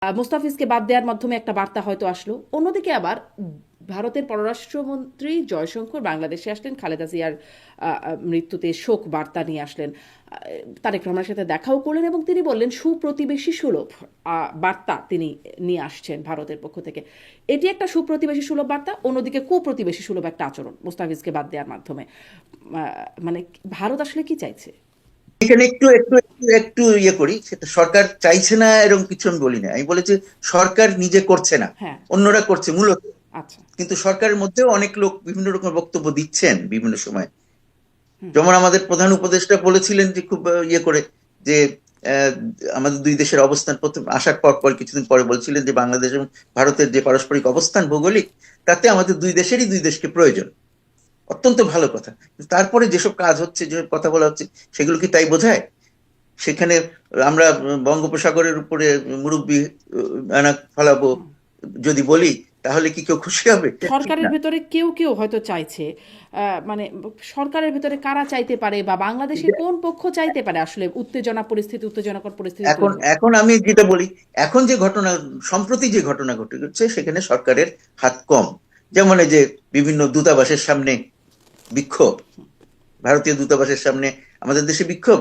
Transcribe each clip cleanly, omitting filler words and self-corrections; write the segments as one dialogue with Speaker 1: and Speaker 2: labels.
Speaker 1: মুস্তাফিজকে বাদ দেওয়ার মাধ্যমে একটা বার্তা হয়তো আসলো। অন্যদিকে আবার ভারতের পররাষ্ট্রমন্ত্রী জয়শঙ্কর বাংলাদেশে আসলেন, খালেদা জিয়ার মৃত্যুতে শোক বার্তা নিয়ে আসলেন। তারেক রহমানের সাথে দেখাও করলেন এবং তিনি বললেন সুপ্রতিবেশী সুলভ বার্তা তিনি নিয়ে আসছেন ভারতের পক্ষ থেকে। এটি একটা সুপ্রতিবেশী সুলভ বার্তা, অন্যদিকে কুপ্রতিবেশী সুলভ একটা আচরণ মুস্তাফিজকে বাদ দেওয়ার মাধ্যমে। মানে ভারত আসলে কি চাইছে?
Speaker 2: এখানে একটু একটু একটু একটু ইয়ে করি, সেটা সরকার চাইছে না এরকম কিছু আমি বলি না, আমি বলেছি সরকার নিজে করছে না,
Speaker 1: হ্যাঁ।
Speaker 2: অন্যরা করছে মূলত।
Speaker 1: আচ্ছা।
Speaker 2: কিন্তু সরকারের মধ্যেও অনেক লোক বিভিন্ন রকম বক্তব্য দিচ্ছেন বিভিন্ন সময়।
Speaker 1: হুম।
Speaker 2: যেমন আমাদের প্রধান উপদেষ্টা বলেছিলেন যে খুব ইয়ে করে যে আহ, আমাদের দুই দেশের অবস্থান প্রথম আসার পর পর কিছুদিন পরে বলছিলেন যে বাংলাদেশ এবং ভারতের যে পারস্পরিক অবস্থান ভৌগোলিক, তাতে আমাদের দুই দেশকে প্রয়োজন। অত্যন্ত ভালো কথা, কিন্তু তারপরে যেসব কাজ হচ্ছে, যে কথা বলা হচ্ছে, সেগুলো কি তাই বোঝায়? সেখানে আমরা বঙ্গোপসাগরের উপরে মুরব্বি আনা ফলাবো
Speaker 1: হুম।
Speaker 2: যদি বলি, তাহলে কি কেউ খুশি হবে? এটা ঠিক
Speaker 1: সরকারের
Speaker 2: না।
Speaker 1: ভেতরে কেউ কেউ হয়তো চাইছে, মানে সরকারের ভেতরে কারা চাইতে পারে বা বাংলাদেশের
Speaker 2: যে-
Speaker 1: কোন পক্ষ চাইতে পারে আসলে উত্তেজনাকর পরিস্থিতি
Speaker 2: এখন
Speaker 1: তৈরি হোক?
Speaker 2: এখন আমি যেটা বলি, এখন যে ঘটনা, সম্প্রতি যে ঘটনা ঘটেছে, সেখানে সরকারের হাত কম। যেমন এই যে বিভিন্ন দূতাবাসের সামনে বিক্ষোভ, ভারতীয় দূতাবাসের সামনে আমাদের দেশে বিক্ষোভ,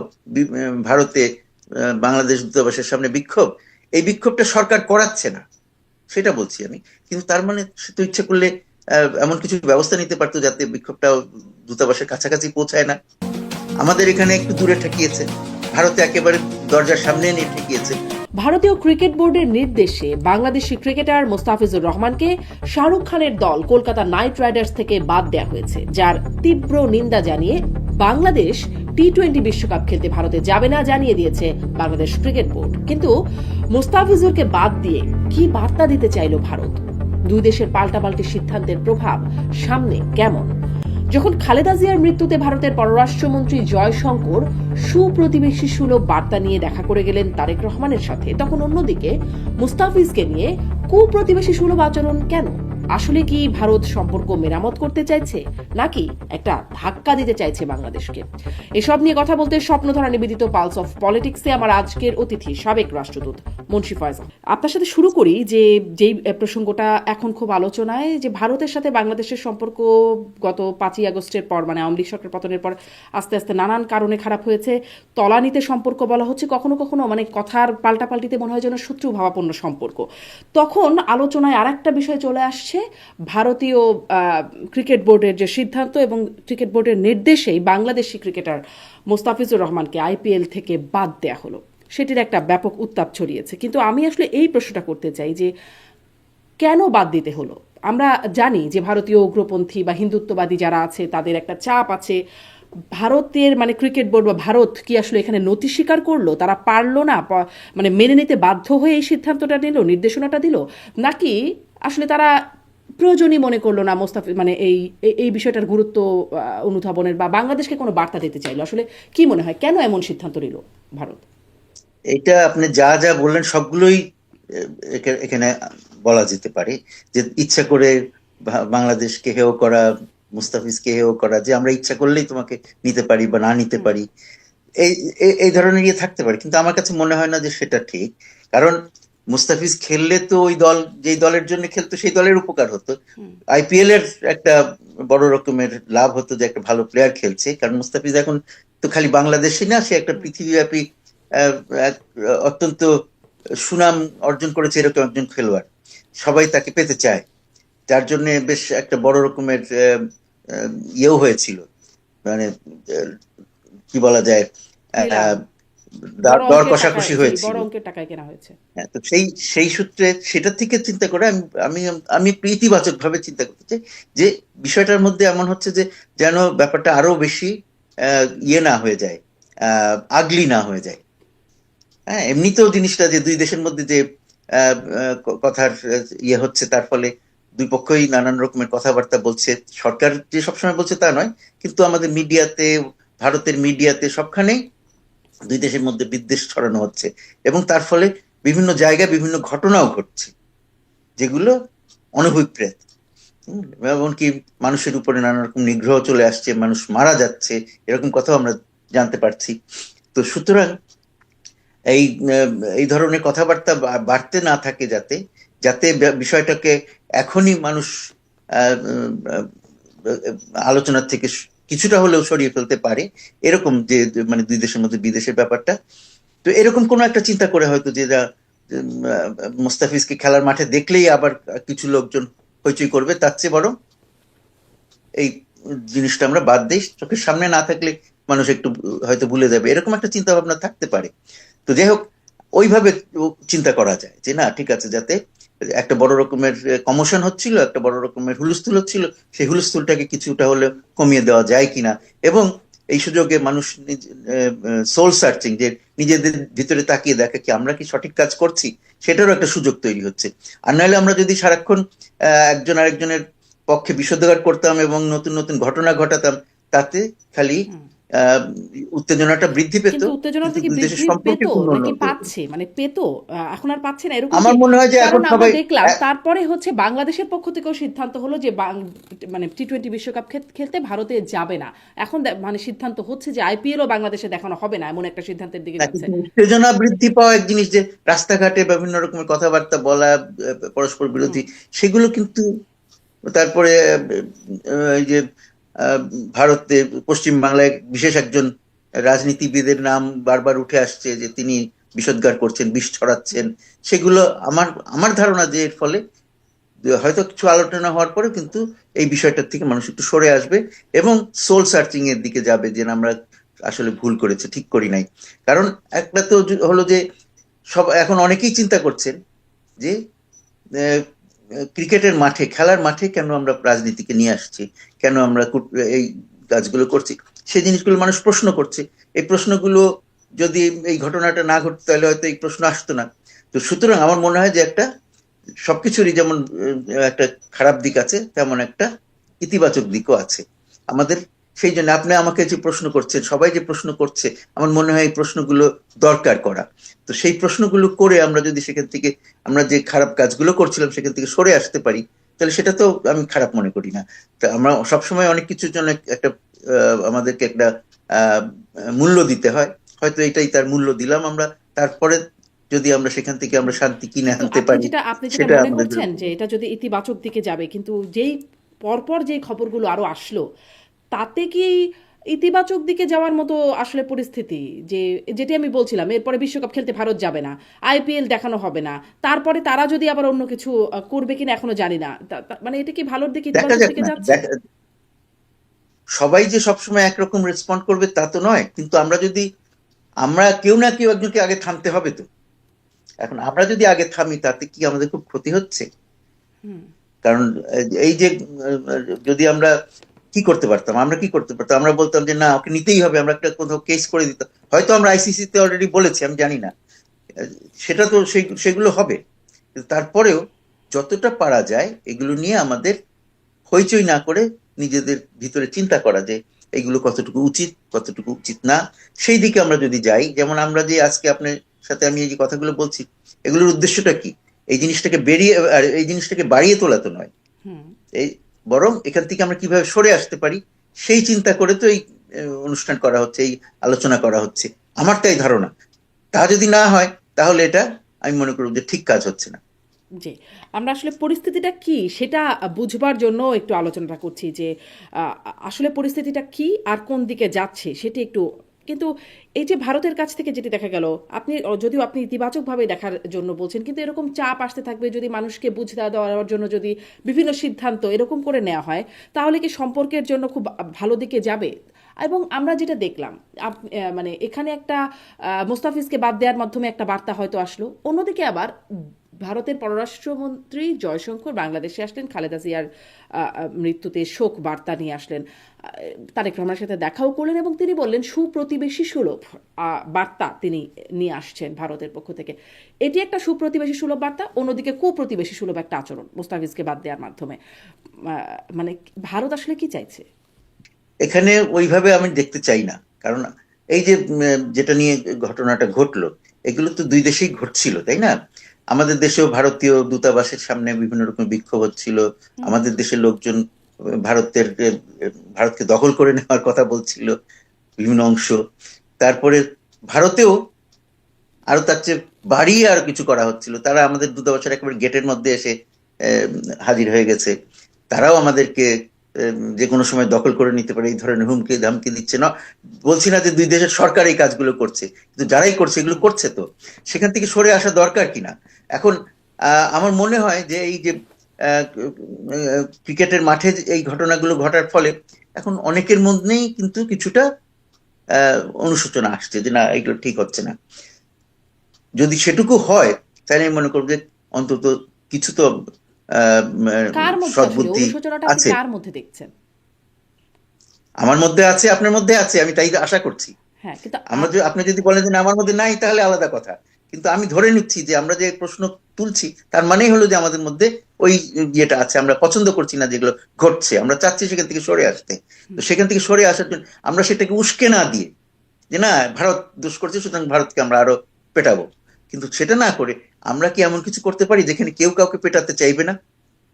Speaker 2: ভারতে বাংলাদেশ দূতাবাসের সামনে বিক্ষোভ। এই বিক্ষোভটা সরকার করাচ্ছে না, সেটা বলছি আমি। কিন্তু তার মানে সে তো ইচ্ছে করলে এমন কিছু ব্যবস্থা নিতে পারতো যাতে বিক্ষোভটা দূতাবাসের কাছাকাছি পৌঁছায় না। আমাদের এখানে একটু দূরে ঠেকিয়েছে, ভারতে একেবারে দরজার সামনে নিয়ে ঠেকিয়েছে।
Speaker 1: ভারতীয় ক্রিকেট বোর্ডের নির্দেশে বাংলাদেশি ক্রিকেটার মোস্তাফিজুর রহমানকে শাহরুখ খানের দল কলকাতা নাইট রাইডার্স থেকে বাদ দেওয়া হয়েছে, যার তীব্র নিন্দা জানিয়ে বাংলাদেশ টি-20 বিশ্বকাপ খেলতে ভারতে যাবে না জানিয়ে দিয়েছে বাংলাদেশ ক্রিকেট বোর্ড। কিন্তু মোস্তাফিজুরকে বাদ দিয়ে কি বার্তা দিতে চাইল ভারত? দুই দেশের পাল্টাপাল্টি সিদ্ধান্তের প্রভাব সামনে কেমন? যখন খালেদা জিয়ার মৃত্যুতে ভারতের পররাষ্ট্রমন্ত্রী জয়শঙ্কর সুপ্রতিবেশী সুলভ বার্তা নিয়ে দেখা করে গেলেন তারেক রহমানের সাথে, তখন অন্যদিকে মুস্তাফিজকে নিয়ে কুপ্রতিবেশী সুলভ আচরণ কেন? আসলে কি ভারত সম্পর্ক মেরামত করতে চাইছে, নাকি একটা ধাক্কা দিতে চাইছে বাংলাদেশকে? এসব নিয়ে কথা বলতে স্বপ্নধারা নিবেদিত পালস অফ পলিটিক্সে আমার আজকের অতিথি সাবেক রাষ্ট্রদূত মুন্সি ফয়জা। আপনার সাথে শুরু করি যে যেই প্রসঙ্গটা এখন খুব আলোচনায়, যে ভারতের সাথে বাংলাদেশের সম্পর্ক গত 5ই আগস্টের পর, মানে আওয়ামী লীগ সরকার পতনের পর আস্তে আস্তে নানান কারণে খারাপ হয়েছে। তলানিতে সম্পর্ক বলা হচ্ছে, কখনো কখনো মানে কথার পাল্টাপাল্টিতে মনে হয় যেন শত্রুভাবাপন্ন সম্পর্ক। তখন আলোচনায় আর একটা বিষয় চলে আসছে, ভারতীয় ক্রিকেট বোর্ডের যে সিদ্ধান্ত এবং ক্রিকেট বোর্ডের নির্দেশেই বাংলাদেশি ক্রিকেটার মোস্তাফিজুর রহমানকে আইপিএল থেকে বাদ দেয়া হলো। সেটির একটা ব্যাপক উত্তাপ ছড়িয়েছে। কিন্তু আমি আসলে এই প্রশ্নটা করতে চাই যে কেন বাদ দিতে হলো? আমরা জানি যে ভারতীয় উগ্রপন্থী বা হিন্দুত্ববাদী যারা আছে তাদের একটা চাপ আছে। ভারতের মানে ক্রিকেট বোর্ড বা ভারত কি আসলে এখানে নতি স্বীকার করলো, তারা পারলো না, মানে মেনে নিতে বাধ্য হয়ে এই সিদ্ধান্তটা নিল, নির্দেশনাটা দিল, নাকি আসলে তারা প্রয়োজনই মনে করলো না মোস্তাফিজ মানে এই এই বিষয়টার গুরুত্ব অনুধাবনের, বা বাংলাদেশকে কোনো বার্তা দিতে চাইলো? আসলে কি মনে হয় কেন এমন সিদ্ধান্ত নিল ভারত?
Speaker 2: এটা আপনি যা যা বললেন সবগুলোই এখানে বলা যেতে পারে। যে ইচ্ছা করে বাংলাদেশকে হেয় করা, মুস্তাফিজকে হেয় করা, যে আমরা ইচ্ছা করলেই তোমাকে নিতে পারি বা না নিতে
Speaker 1: হুম।
Speaker 2: পারি, এই এই ধরনের ইয়ে থাকতে পারে, কিন্তু আমার কাছে মনে হয় না যে সেটা ঠিক। কারণ মুস্তাফিজ খেললে তো ওই দল, যেই দলের জন্য খেলতো সেই দলের উপকার হতো।
Speaker 1: হুম।
Speaker 2: আইপিএল এর একটা বড় রকমের লাভ হতো যে একটা ভালো প্লেয়ার খেলছে, কারণ মুস্তাফিজ এখন তো খালি বাংলাদেশি না, সে একটা
Speaker 1: হুম।
Speaker 2: পৃথিবীব্যাপী আহ, এক অত্যন্ত সুনাম অর্জন করেছে এরকম একজন খেলোয়াড়। সবাই তাকে পেতে চায়, যার জন্য বেশ একটা বড় রকমের ইয়েও হয়েছিল, মানে আহ, কি বলা যায়,
Speaker 1: নিলাম।
Speaker 2: আহ,
Speaker 1: বড়
Speaker 2: দর
Speaker 1: অঙ্কের টাকায়,
Speaker 2: কষাকষি
Speaker 1: জি,
Speaker 2: হয়েছিল।
Speaker 1: বড় অঙ্কের টাকায় কেনা হয়েছে।
Speaker 2: হ্যাঁ, তো সেই সেই সূত্রে সেটা থেকে চিন্তা করে আমি আমি আমি একটু ইতিবাচক ভাবে চিন্তা করতে চাই, যে বিষয়টার মধ্যে এমন হচ্ছে যে যেন ব্যাপারটা আরো বেশি ইয়ে না হয়ে যায়, আগলি না হয়ে যায়। হ্যাঁ, এমনিতেও জিনিসটা যে দুই দেশের মধ্যে যে কথার ইয়ে হচ্ছে, তার ফলে দুই পক্ষই নানান রকমের কথাবার্তা বলছে। সরকার যে সবসময় বলছে তা নয়, কিন্তু আমাদের মিডিয়াতে, ভারতের মিডিয়াতে সবখানেই দুই দেশের মধ্যে বিদ্বেষ ছড়ানো হচ্ছে, এবং তার ফলে বিভিন্ন জায়গায় বিভিন্ন ঘটনাও ঘটছে যেগুলো অনভিপ্রেত। হুম, এমনকি মানুষের উপরে নানা রকম নিগ্রহ চলে আসছে, মানুষ মারা যাচ্ছে, এরকম কথাও আমরা জানতে পারছি। তো সুতরাং এই এই ধরনের কথাবার্তা বাড়তে না থাকে, যাতে যাতে বিষয়টাকে এখনই মানুষ আহ, আহ, আলোচনার থেকে কিছুটা হলেও সরিয়ে ফেলতে পারে, এরকম যে মানে দুই দেশের মধ্যে বিদেশের ব্যাপারটা। তো এরকম কোনো একটা চিন্তা করে হয়তো যে মোস্তাফিজকে খেলার মাঠে দেখলেই আবার কিছু লোকজন হইচই করবে, তার চেয়ে বরং এই জিনিসটা আমরা বাদ দিই, চোখের সামনে না থাকলে মানুষ একটু হয়তো ভুলে যাবে, এরকম একটা চিন্তা ভাবনা থাকতে পারে। তো যাই হোক, ওইভাবে চিন্তা করা যায় যে না ঠিক আছে, যাতে একটা বড় রকমের কমোশন হচ্ছিল, একটা বড় রকমের হুলস্থুল হচ্ছিল, সেই হুলস্থুলটাকে কিছুটা হলে কমিয়ে দেওয়া যায় কিনা, এবং এই সুযোগে মানুষ সোল সার্চিং, যে নিজেদের ভিতরে তাকিয়ে দেখে কি আমরা কি সঠিক কাজ করছি, সেটারও একটা সুযোগ তৈরি হচ্ছে। আর নাহলে আমরা যদি সারাক্ষণ একজন আরেকজনের পক্ষে বিষোদ্গার করতাম এবং নতুন নতুন ঘটনা ঘটাতাম, তাতে খালি
Speaker 1: হুম।
Speaker 2: আহ উত্তেজনাটা বৃদ্ধি পেত,
Speaker 1: কিন্তু উত্তেজনাটা
Speaker 2: কিন্তু
Speaker 1: কি
Speaker 2: দুই দেশের
Speaker 1: বৃদ্ধি পেত
Speaker 2: সম্পর্কের কোনো
Speaker 1: নাকি
Speaker 2: উন্নতি হতো না।
Speaker 1: পাচ্ছে, মানে পেতো এখন আর পাচ্ছে না এরকম কি?
Speaker 2: আমার মনে হয় যে এখন
Speaker 1: কারণ আমরা
Speaker 2: সবাই
Speaker 1: দেখলাম তারপরে হচ্ছে বাংলাদেশের পক্ষ থেকেও সিদ্ধান্ত হলো যে মানে টি-20 বিশ্বকাপ খেলতে ভারতে যাবে না। এখন মানে সিদ্ধান্ত হচ্ছে যে আইপিএলও বাংলাদেশে দেখানো হবে না, এমন একটা সিদ্ধান্তের দিকে
Speaker 2: না,
Speaker 1: যাচ্ছে।
Speaker 2: কিন্তু উত্তেজনা বৃদ্ধি পাওয়া এক জিনিস, যে রাস্তাঘাটে বিভিন্ন রকমের কথাবার্তা বলা পরস্পর
Speaker 1: হুম।
Speaker 2: বিরোধী, সেগুলো কিন্তু তারপরে এই যে আহ, ভারতে পশ্চিম বাংলায় বিশেষ একজন রাজনীতিবিদের নাম বারবার উঠে আসছে, যে তিনি বিষোদ্গার করছেন, বিষ ছড়াচ্ছেন, সেগুলো আমার আমার ধারণা যে এর ফলে হয়তো কিছু আলোচনা হওয়ার পরে কিন্তু এই বিষয়টার থেকে মানুষ একটু সরে আসবে এবং সোল সার্চিং এর দিকে যাবে, যে না, আমরা আসলে ভুল করেছে, ঠিক করি নাই। কারণ একটা তো হলো যে সব এখন অনেকেই চিন্তা করছেন যে আহ, ক্রিকেটের মাঠে, খেলার মাঠে কেন আমরা রাজনীতিকে নিয়ে আসছি, কেন আমরা এই কাজগুলো করছি, সেই জিনিসগুলো মানুষ প্রশ্ন করছে। এই প্রশ্নগুলো যদি এই ঘটনাটা না ঘটতো তাহলে হয়তো এই প্রশ্ন আসতো না। তো সুতরাং আমার মনে হয় যে একটা সবকিছুরই যেমন একটা খারাপ দিক আছে, তেমন একটা ইতিবাচক দিকও আছে আমাদের। সেই জন্য আপনি আমাকে যে প্রশ্ন করছেন, সবাই যে প্রশ্ন করছে, আমার মনে হয় এই প্রশ্নগুলো দরকার করা। তো সেই প্রশ্নগুলো করে আমরা যদি সেখান থেকে, আমরা যে খারাপ কাজগুলো করছিলাম সেখান থেকে সরে আসতে পারি, তাহলে সেটা তো আমি খারাপ মনে করি না। তা আমরা সবসময় অনেক কিছুর জন্য একটা আমাদেরকে একটা আহ মূল্য দিতে হয়, হয়তো এটাই তার মূল্য দিলাম আমরা। তারপরে যদি আমরা সেখান থেকে আমরা শান্তি কিনে
Speaker 1: কিন্তু
Speaker 2: আনতে
Speaker 1: আপনি
Speaker 2: পারি,
Speaker 1: যেটা আপনি যেটা
Speaker 2: সেটা
Speaker 1: মনে
Speaker 2: আমাদের জন্য।
Speaker 1: করছেন যে এটা যদি ইতিবাচক দিকে যাবে, কিন্তু যেই পরপর যেই খবরগুলো আরো আসলো, তাতে কি ইতিবাচক দিকে যাওয়ার মতো আসলে পরিস্থিতি? যে যেটি আমি বলছিলাম, এরপরে বিশ্বকাপ খেলতে ভারত যাবে না, আইপিএল দেখানো হবে না, তারপরে তারা যদি আবার অন্য কিছু করবে কিনা এখনো জানি না, মানে এটা কি ভালোর দিকে,
Speaker 2: দেখা
Speaker 1: ইতিবাচক
Speaker 2: যাক
Speaker 1: দিকে
Speaker 2: না,
Speaker 1: যাচ্ছে?
Speaker 2: সবাই যে সবসময় একরকম রেসপন্ড করবে তা তো নয়, কিন্তু আমরা যদি, আমরা কেউ না কেউ একজনকে আগে থামতে হবে তো। এখন আমরা যদি আগে থামি, তাতে কি আমাদের খুব ক্ষতি হচ্ছে?
Speaker 1: হুম।
Speaker 2: কারণ এই যে যদি আমরা কি করতে পারতাম, আমরা কি করতে পারতাম, আমরা বলতাম যে না, ওকে নিতেই হবে, আমরা একটা কোথাও কেস করে দিতাম, হয়তো আমরা আইসিসি তে অলরেডি বলেছি, আমি জানি না। সেটা তো সেগুলো হবে, কিন্তু তারপরেও যতটা পারা যায় এগুলো নিয়ে আমাদের হইচই না করে নিজেদের ভিতরে চিন্তা করা, যে এগুলো কতটুকু উচিত, কতটুকু উচিত না, সেই দিকে আমরা যদি যাই। যেমন আমরা যে আজকে আপনার সাথে আমি এই যে কথাগুলো বলছি, এগুলোর উদ্দেশ্যটা কি? এই জিনিসটাকে বেরিয়ে আর এই জিনিসটাকে বাড়িয়ে তোলা তো নয়,
Speaker 1: হুম।
Speaker 2: এই বরং এখান থেকে আমরা কিভাবে সরে আসতে পারি, সেই চিন্তা করে তো এই অনুষ্ঠান করা হচ্ছে, এই আলোচনা করা হচ্ছে। আমার তাই ধারণা, তা যদি না হয় তাহলে এটা আমি মনে করব যে ঠিক কাজ হচ্ছে না।
Speaker 1: জি, আমরা আসলে পরিস্থিতিটা কি সেটা বুঝবার জন্য একটু আলোচনাটা করছি যে আসলে পরিস্থিতিটা কি আর কোন দিকে যাচ্ছে সেটি একটু। কিন্তু এই যে ভারতের কাছ থেকে যেটি দেখা গেল, আপনি যদিও আপনি ইতিবাচকভাবে দেখার জন্য বলছেন, কিন্তু এরকম চাপ আসতে থাকবে যদি মানুষকে বুঝতে দেওয়ার জন্য যদি বিভিন্ন সিদ্ধান্ত এরকম করে নেওয়া হয়, তাহলে কি সম্পর্কের জন্য খুব ভালো দিকে যাবে? এবং আমরা যেটা দেখলাম, মানে এখানে একটা মোস্তাফিজকে বাদ দেওয়ার মাধ্যমে একটা বার্তা হয়তো আসলো, অন্যদিকে আবার ভারতের পররাষ্ট্রমন্ত্রী জয়শঙ্কর বাংলাদেশে আসলেন, খালেদা জিয়ার মৃত্যুতে শোক বার্তা নিয়ে আসলেন, তারেক রহমানের সাথে দেখাও করলেন এবং তিনি বললেন সুপ্রতিবেশী সুলভ বার্তা তিনি নিয়ে আসছেন ভারতের পক্ষ থেকে। এটি একটা সুপ্রতিবেশী সুলভ বার্তা, অন্যদিকে কুপ্রতিবেশী সুলভ একটা আচরণ মোস্তাফিজকে বাদ দেওয়ার মাধ্যমে। মানে ভারত আসলে কি চাইছে?
Speaker 2: এখানে ওইভাবে আমি দেখতে চাই না। কারণ এই যে যেটা নিয়ে ঘটনাটা ঘটলো, এগুলো তো দুই দেশেই ঘটছিল, তাই না? আমাদের দেশেও ভারতীয় দূতাবাসের সামনে বিভিন্ন রকম বিক্ষোভ হচ্ছিল,
Speaker 1: হুম।
Speaker 2: আমাদের দেশের লোকজন ভারতের ভারতকে দখল করে নেওয়ার কথা বলছিল বিভিন্ন অংশ। তারপরে ভারতেও আরো তার চেয়ে বাড়িয়ে আরো কিছু করা হচ্ছিল। তারা আমাদের দূতাবাসের একেবারে গেটের মধ্যে এসে হাজির হয়ে গেছে। তারাও আমাদেরকে যে কোনো সময় দখল করে নিতে পারে এই ধরনের হুমকি ধামকি দিচ্ছে না। বলছি না যে দুই দেশের সরকার এই কাজগুলো করছে, কিন্তু যারাই করছে এগুলো করছে, তো সেখান থেকে সরে আসা দরকার কিনা এখন। আমার মনে হয় যে এই যে ক্রিকেটের মাঠে এই ঘটনাগুলো ঘটার ফলে এখন অনেকের মধ্যেই কিন্তু কিছুটা অনুশোচনা আসছে যে না, এগুলো ঠিক হচ্ছে না। যদি সেটুকু হয় তাহলে আমি মনে করবো যে অন্তত কিছু তো
Speaker 1: কার মধ্যে আসলে
Speaker 2: সদ্বুদ্ধি
Speaker 1: অনুশোচনাটা আপনি
Speaker 2: আছে।
Speaker 1: কার মধ্যে দেখছেন?
Speaker 2: আমার মধ্যে আছে, আপনার মধ্যে আছে, আমি তাই আশা করছি।
Speaker 1: হ্যাঁ, কিন্তু
Speaker 2: আপনি যদি বলেন যে না, আমার মধ্যে নাই, তাহলে আলাদা কথা। কিন্তু আমি ধরে নিচ্ছি যে আমরা যে প্রশ্ন তুলছি তার মানেই হলো যে আমাদের মধ্যে ওই ইয়েটা আছে, আমরা পছন্দ করছি না যেগুলো ঘটছে, আমরা চাচ্ছি সেখান থেকে সরে আসতে। তো সেখান থেকে সরে আসার জন্য আমরা সেটাকে উস্কে না দিয়ে যে না, ভারত দোষ করছে সুতরাং ভারতকে আমরা আরো পেটাবো, কিন্তু সেটা না করে আমরা কি এমন কিছু করতে পারি যেখানে কেউ কাউকে পেটাতে চাইবে না,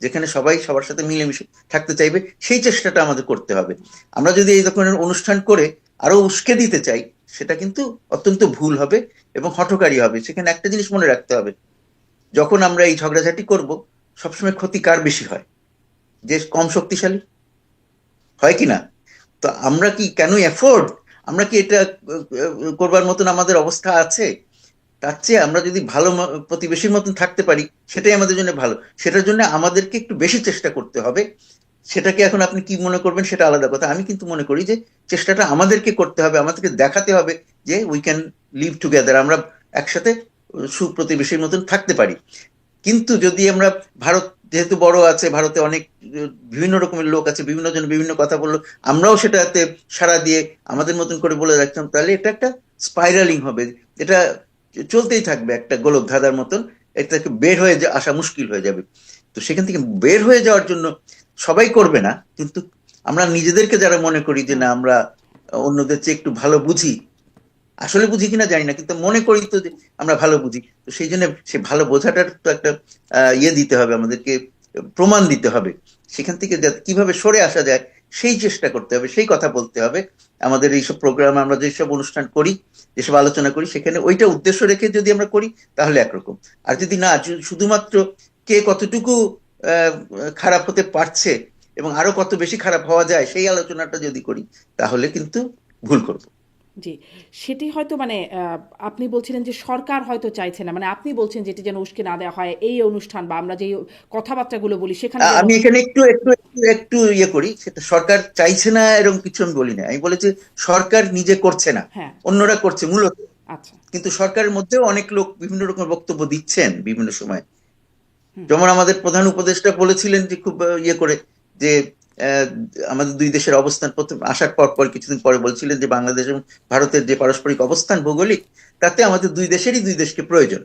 Speaker 2: যেখানে সবাই সবার সাথে মিলেমিশে থাকতে চাইবে, সেই চেষ্টাটা আমাদের করতে হবে। আমরা যদি এই ধরনের অনুষ্ঠান করে আরো উস্কে দিতে চাই, সেটা কিন্তু অত্যন্ত ভুল হবে এবং হঠকারী হবে। সেখানে একটা জিনিস মনে রাখতে হবে, যখন আমরা এই ঝগড়াঝাটি করব, সবসময় ক্ষতি কার বেশি হয়? যে কম শক্তিশালী হয় কি না? তো আমরা কি কেন এফোর্ড, আমরা কি এটা করবার মতন আমাদের অবস্থা আছে? তার চেয়ে আমরা যদি ভালো প্রতিবেশীর মতন থাকতে পারি, সেটাই আমাদের জন্য ভালো। সেটার জন্য আমাদেরকে একটু বেশি চেষ্টা করতে হবে। সেটাকে এখন আপনি কি মনে করবেন সেটা আলাদা কথা। আমি কিন্তু মনে করি যে চেষ্টাটা আমাদেরকে করতে হবে, আমাদেরকে দেখাতে হবে যে উই ক্যান লিভ টুগেদার, আমরা একসাথে সুপ্রতিবেশীর মতন থাকতে পারি। কিন্তু যদি আমরা, ভারত যেহেতু বড় আছে, ভারতে অনেক বিভিন্ন রকমের লোক আছে, বিভিন্ন জন বিভিন্ন কথা বললো, আমরাও সেটাতে সাড়া দিয়ে আমাদের মতন করে বলে রাখতাম, তাহলে এটা একটা স্পাইরালিং হবে, এটা চলতেই থাকবে একটা গোলক ধাঁধার মতন। এটাকে বের হয়ে আসা মুশকিল হয়ে যাবে। তো সেখান থেকে বের হয়ে যাওয়ার জন্য সবাই করবে না, কিন্তু আমরা নিজেদেরকে যারা মনে করি যে না, আমরা অন্যদের চেয়ে একটু ভালো বুঝি, আসলে বুঝি কিনা জানি না, কিন্তু মনে করি তো যে আমরা ভালো বুঝি, তো সেই জন্য সে ভালো বোঝাটার তো একটা ইয়ে দিতে হবে, আমাদেরকে প্রমাণ দিতে হবে। সেখান থেকে কিভাবে সরে আসা যায় সেই চেষ্টা করতে হবে, সেই কথা বলতে হবে। আমাদের এইসব প্রোগ্রাম, আমরা যেসব অনুষ্ঠান করি, যেসব আলোচনা করি, সেখানে ওইটা উদ্দেশ্য রেখে যদি আমরা করি তাহলে একরকম। আর যদি না, শুধুমাত্র কে কতটুকু আহ, খারাপ হতে পারছে এবং আরো কত বেশি খারাপ হওয়া যায় সেই আলোচনাটা যদি করি, তাহলে কিন্তু ভুল করবো।
Speaker 1: জি, সেটি হয়তো মানে আপনি বলছিলেন যে সরকার হয়তো চাইছে না, মানে আপনি বলছেন যেটি যেন উস্কে না দেওয়া হয় এই অনুষ্ঠান বা আমরা যে কথাবার্তাগুলো বলি সেখানে যেন।
Speaker 2: আমি এখানে একটু একটু একটু একটু ইয়ে করি, সেটা সরকার চাইছে না এরকম কিছু আমি বলি না, আমি বলেছি সরকার নিজে করছে না,
Speaker 1: হ্যাঁ।
Speaker 2: অন্যরা করছে মূলত।
Speaker 1: আচ্ছা।
Speaker 2: কিন্তু সরকারের মধ্যেও অনেক লোক বিভিন্ন রকম বক্তব্য দিচ্ছেন বিভিন্ন সময়।
Speaker 1: হুম।
Speaker 2: যেমন আমাদের প্রধান উপদেষ্টা বলেছিলেন যে খুব ইয়ে করে যে আহ, আমাদের দুই দেশের অবস্থান, প্রথম আসার পর পর কিছুদিন পরে বলছিলেন যে বাংলাদেশ এবং ভারতের যে পারস্পরিক অবস্থান ভৌগোলিক, তাতে আমাদের দুই দেশকে প্রয়োজন।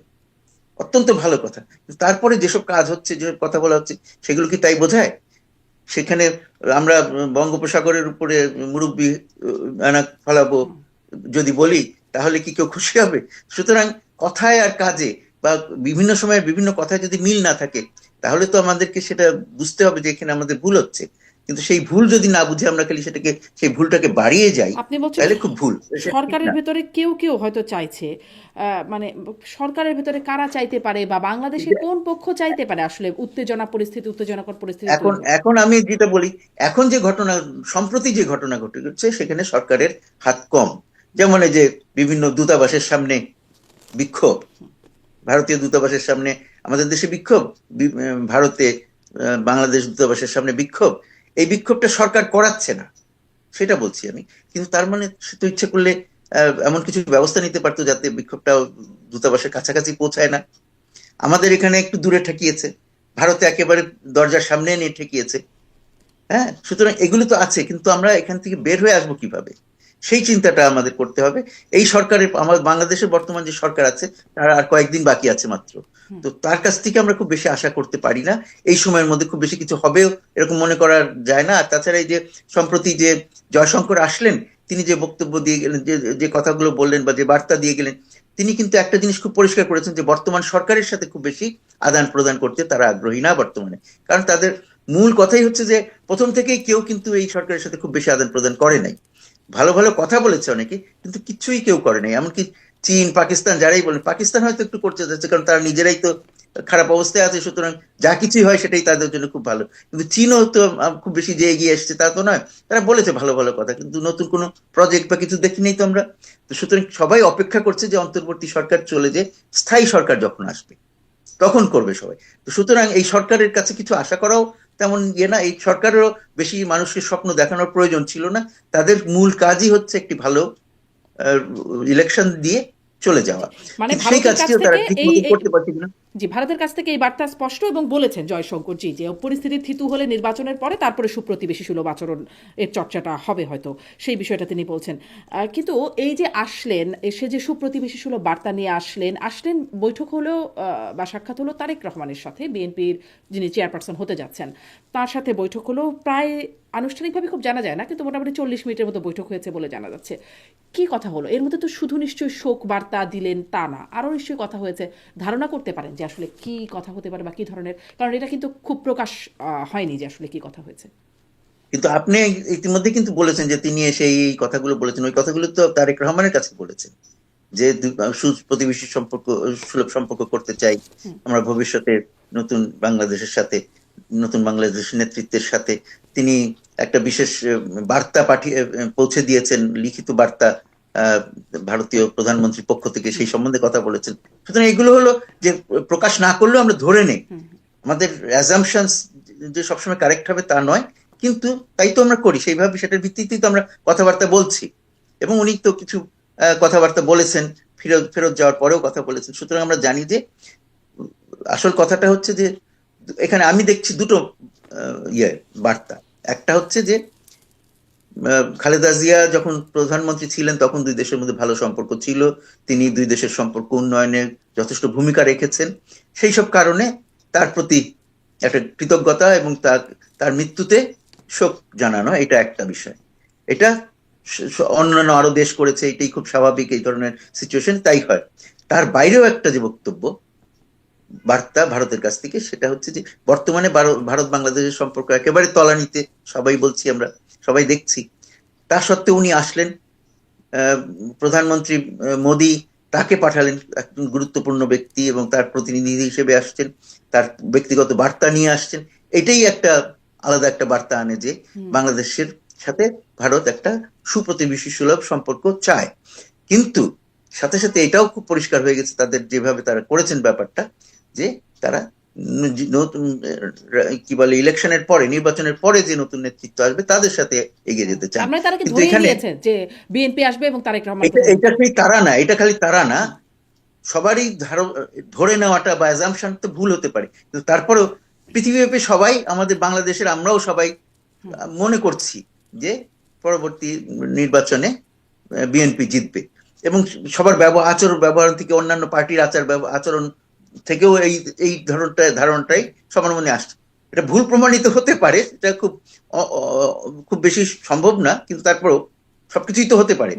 Speaker 2: অত্যন্ত ভালো কথা, কিন্তু তারপরে যেসব কাজ হচ্ছে, যে কথা বলা হচ্ছে, সেগুলো কি তাই বোঝায়? সেখানে আমরা বঙ্গোপসাগরের উপরে মুরব্বি আনা ফলাবো
Speaker 1: হুম।
Speaker 2: যদি বলি, তাহলে কি কেউ খুশি হবে? সুতরাং কথায় আর কাজে বা বিভিন্ন সময় বিভিন্ন কথায় যদি মিল না থাকে, তাহলে তো আমাদেরকে সেটা বুঝতে হবে যে এখানে আমাদের ভুল হচ্ছে। কিন্তু সেই ভুল যদি না বুঝে আমরা খালি সেটাকে, সেই ভুলটাকে বাড়িয়ে যাই,
Speaker 1: আপনি বলছেন
Speaker 2: তাহলে খুব ভুল, সেটা ঠিক
Speaker 1: সরকারের
Speaker 2: না।
Speaker 1: ভেতরে কেউ কেউ হয়তো চাইছে, মানে সরকারের ভেতরে কারা চাইতে পারে বা বাংলাদেশের কোন পক্ষ চাইতে পারে আসলে উত্তেজনাকর পরিস্থিতি
Speaker 2: এখন
Speaker 1: তৈরি হোক?
Speaker 2: এখন আমি যেটা বলি, এখন যে ঘটনা, সম্প্রতি যে ঘটনা ঘটে সেখানে সরকারের হাত কম। যেমন এই যে বিভিন্ন দূতাবাসের সামনে বিক্ষোভ, ভারতীয় দূতাবাসের সামনে আমাদের দেশে বিক্ষোভ, ভারতে বাংলাদেশ দূতাবাসের সামনে বিক্ষোভ, এই বিক্ষোভটা সরকার করাচ্ছে না, সেটা বলছি আমি। কিন্তু তার মানে সে তো ইচ্ছে করলে এমন কিছু ব্যবস্থা নিতে পারতো যাতে বিক্ষোভটা দূতাবাসের কাছাকাছি পৌঁছায় না। আমাদের এখানে একটু দূরে ঠেকিয়েছে, ভারতে একেবারে দরজার সামনে নিয়ে ঠেকিয়েছে। হ্যাঁ, সুতরাং এগুলো তো আছে, কিন্তু আমরা এখান থেকে বের হয়ে আসবো কিভাবে, সেই চিন্তাটা আমাদের করতে হবে। এই সরকারের, আমাদের বাংলাদেশের বর্তমান যে সরকার আছে, তার আর কয়েকদিন বাকি আছে মাত্র।
Speaker 1: হুম।
Speaker 2: তো তার কাছ থেকে আমরা খুব বেশি আশা করতে পারি না, এই সময়ের মধ্যে খুব বেশি কিছু হবেও এরকম মনে করা যায় না। আর তাছাড়া এই যে সম্প্রতি যে জয়শঙ্কর আসলেন, তিনি যে বক্তব্য দিয়ে গেলেন, যে যে কথাগুলো বললেন বা যে বার্তা দিয়ে গেলেন, তিনি কিন্তু একটা জিনিস খুব পরিষ্কার করেছেন যে বর্তমান সরকারের সাথে খুব বেশি আদান প্রদান করতে তারা আগ্রহী না বর্তমানে। কারণ তাদের মূল কথাই হচ্ছে যে প্রথম থেকেই কেউ কিন্তু এই সরকারের সাথে খুব বেশি আদান প্রদান করে নাই। ভালো ভালো কথা বলেছে অনেকে, কিন্তু কিছুই কেউ করে নাই। এমনকি চীন, পাকিস্তান যারাই বলেন, পাকিস্তান হয়তো একটু করতে যাচ্ছে কারণ তারা নিজেরাই তো খারাপ অবস্থায় আছে, সুতরাং যা কিছুই হয় সেটাই তাদের জন্য খুব ভালো। কিন্তু চীনও তো খুব বেশি যে এগিয়ে এসছে তা তো নয়, তারা বলেছে ভালো ভালো কথা, কিন্তু নতুন কোনো প্রজেক্ট বা কিছু দেখিনি তো আমরা। তো সুতরাং সবাই অপেক্ষা করছে যে অন্তর্বর্তী সরকার চলে যে স্থায়ী সরকার যখন আসবে তখন করবে সবাই। তো সুতরাং এই সরকারের কাছে কিছু আশা করাও তেমন ইয়ে না, এই সরকারেরও বেশি মানুষকে স্বপ্ন দেখানোর প্রয়োজন ছিল না। তাদের মূল কাজই হচ্ছে একটি ভালো ইলেকশন দিয়ে চলে
Speaker 1: জি।
Speaker 2: যাওয়া।
Speaker 1: মানে
Speaker 2: কিন্তু সেই
Speaker 1: ভারতের কাছ
Speaker 2: কাজটিও তারা
Speaker 1: থেকে
Speaker 2: ঠিক
Speaker 1: এই
Speaker 2: মতো
Speaker 1: এই
Speaker 2: করতে পারছে কিনা।
Speaker 1: জি, ভারতের কাছ থেকে এই বার্তা স্পষ্ট এবং বলেছেন জয়শঙ্করজি যে পরিস্থিতি থিতু হলে নির্বাচনের পরে তারপরে সুপ্রতিবেশী সুলভ আচরণ এর চর্চাটা হবে হয়তো, সেই বিষয়টা তিনি বলছেন। কিন্তু এই যে আসলেন, এসে যে সুপ্রতিবেশী সুলভ বার্তা নিয়ে আসলেন বৈঠক হলো বা সাক্ষাৎ হলো তারেক রহমানের সাথে, বিএনপির যিনি চেয়ারপারসন হতে যাচ্ছেন তার সাথে বৈঠক হলো। প্রায় আনুষ্ঠানিকভাবে খুব জানা যায় না, কিন্তু মোটামুটি 40 মিনিটের মতো বৈঠক হয়েছে বলে জানা যাচ্ছে। কি কথা হলো এর মধ্যে? তো শুধু নিশ্চয়ই শোক বার্তা দিলেন তা না, আরও নিশ্চয়ই কথা হয়েছে। ধারণা করতে পারেন যে আসলে কি কথা হতে পারে বা কি ধরনের, কারণ এটা কিন্তু খুব প্রকাশ হয়নি যে আসলে কি কথা হয়েছে।
Speaker 2: কিন্তু আপনি ইতিমধ্যে কিন্তু বলেছেন যে তিনি এসে এই কথাগুলো বলেছেন, ওই কথাগুলো তো তারেক রহমানের কাছে বলেছেন যে প্রতিবেশী সম্পর্ক, সুলভ সম্পর্ক করতে চাই আমরা ভবিষ্যতে নতুন বাংলাদেশের সাথে, নতুন বাংলাদেশের নেতৃত্বের সাথে। তিনি একটা বিশেষ বার্তা পৌঁছে দিয়েছেন, লিখিত বার্তা আহ, ভারতীয় প্রধানমন্ত্রীর পক্ষ থেকে, সেই সম্বন্ধে কথা বলেছেন। সুতরাং এগুলো হলো যে প্রকাশ না করলেও আমরা ধরে নেই, আমাদের অ্যাজাম্পশনস যে সবসময় কারেক্ট হবে তা নয়, কিন্তু তাই তো আমরা করি, সেইভাবে সেটার ভিত্তিতেই তো আমরা কথাবার্তা বলছি। এবং উনি তো কিছু কথাবার্তা বলেছেন, ফেরত ফেরত যাওয়ার পরেও কথা বলেছেন। সুতরাং আমরা জানি যে আসল কথাটা হচ্ছে যে এখানে আমি দেখছি দুটো বার্তা। একটা হচ্ছে যে খালেদা জিয়া যখন প্রধানমন্ত্রী ছিলেন তখন দুই দেশের মধ্যে ভালো সম্পর্ক ছিল, তিনি দুই দেশের সম্পর্ক উন্নয়নে যথেষ্ট ভূমিকা রেখেছেন। সেই সব কারণে তার প্রতি একটা কৃতজ্ঞতা এবং তার তার মৃত্যুতে শোক জানানো, এটা একটা বিষয়। এটা অন্যান্য আরো দেশ করেছে, এটাই খুব স্বাভাবিক, এই ধরনের সিচুয়েশন তাই হয়। তার বাইরেও একটা যে বক্তব্য, বার্তা ভারতের কাছ থেকে, সেটা হচ্ছে যে বর্তমানে ভারত বাংলাদেশের সম্পর্ক একেবারে তলানিতে, সবাই বলছি, আমরা সবাই দেখছি। তা সত্ত্বেও উনি আসলেন, প্রধানমন্ত্রী মোদী তাকে পাঠালেন, একজন গুরুত্বপূর্ণ ব্যক্তি এবং তার প্রতিনিধি হিসেবে আসছেন, তার ব্যক্তিগত বার্তা নিয়ে আসছেন। এটাই একটা আলাদা একটা বার্তা আনে যে বাংলাদেশের সাথে ভারত একটা সুপ্রতিবেশী সুলভ সম্পর্ক চায়। কিন্তু সাথে সাথে এটাও খুব পরিষ্কার হয়ে গেছে তাদের, যেভাবে তারা করেছেন ব্যাপারটা, যে তারা নতুন কি বলে ইলেকশনের পরে, নির্বাচনের পরে যে নতুন নেতৃত্ব আসবে তাদের সাথে এগিয়ে যেতে চান।
Speaker 1: তার মানে তারা কি
Speaker 2: কিন্তু
Speaker 1: ধরেই
Speaker 2: এখানে
Speaker 1: নিয়েছে যে বিএনপি আসবে এবং তারেক রহমানকে
Speaker 2: এটা এটা খালি তারা না, এটা খালি তারা না, সবারই ধরে নেওয়াটা বা অ্যাজাম্পশন তো ভুল হতে পারে, কিন্তু তারপরেও পৃথিবীব্যাপী সবাই, আমাদের বাংলাদেশের আমরাও সবাই মনে করছি যে পরবর্তী নির্বাচনে বিএনপি জিতবে। এবং সবার ব্যবহার থেকে, অন্যান্য পার্টির আচরণ থেকেও এই এই ধারণাটাই সবার মনে আসছে। এটা ভুল প্রমাণিত হতে পারে, এটা খুব বেশি সম্ভব না, কিন্তু তারপরেও সবকিছুই তো হতে পারে।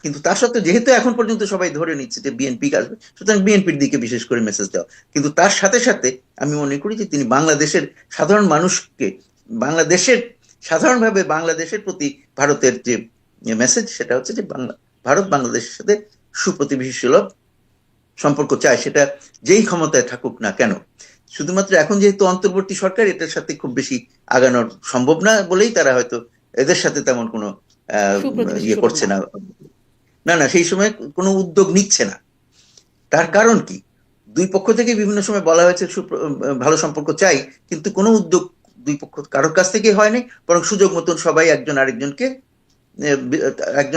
Speaker 2: কিন্তু তার সত্ত্বেও যেহেতু এখন পর্যন্ত সবাই ধরে নিচ্ছে যে বিএনপি আসবে, সুতরাং বিএনপির দিকে বিশেষ করে মেসেজ দেওয়া। কিন্তু তার সাথে সাথে আমি মনে করি যে তিনি বাংলাদেশের সাধারণ মানুষকে, বাংলাদেশের সাধারণভাবে বাংলাদেশের প্রতি ভারতের যে মেসেজ, সেটা হচ্ছে যে ভারত বাংলাদেশের সাথে সুপ্রতিবেশী সুলভ সম্পর্ক চায়, সেটা যেই ক্ষমতায় থাকুক না কেন। শুধুমাত্র এখন যেহেতু অন্তর্বর্তী সরকার, এটার সাথে খুব বেশি আগানোর সম্ভব না বলেই তারা হয়তো এদের সাথে তেমন কোনো
Speaker 1: সুপ্রতিবেশী
Speaker 2: ইয়ে
Speaker 1: সুলভ
Speaker 2: করছে
Speaker 1: না।
Speaker 2: না, না না সেই সময় কোনো উদ্যোগ নিচ্ছে না। তার কারণ কি? দুই পক্ষ থেকে বিভিন্ন সময় বলা হয়েছে ভালো সম্পর্ক চাই, কিন্তু কোনো উদ্যোগ দুই পক্ষ কারোর কাছ থেকে হয়নি, বরং সুযোগ মতন সবাই একজন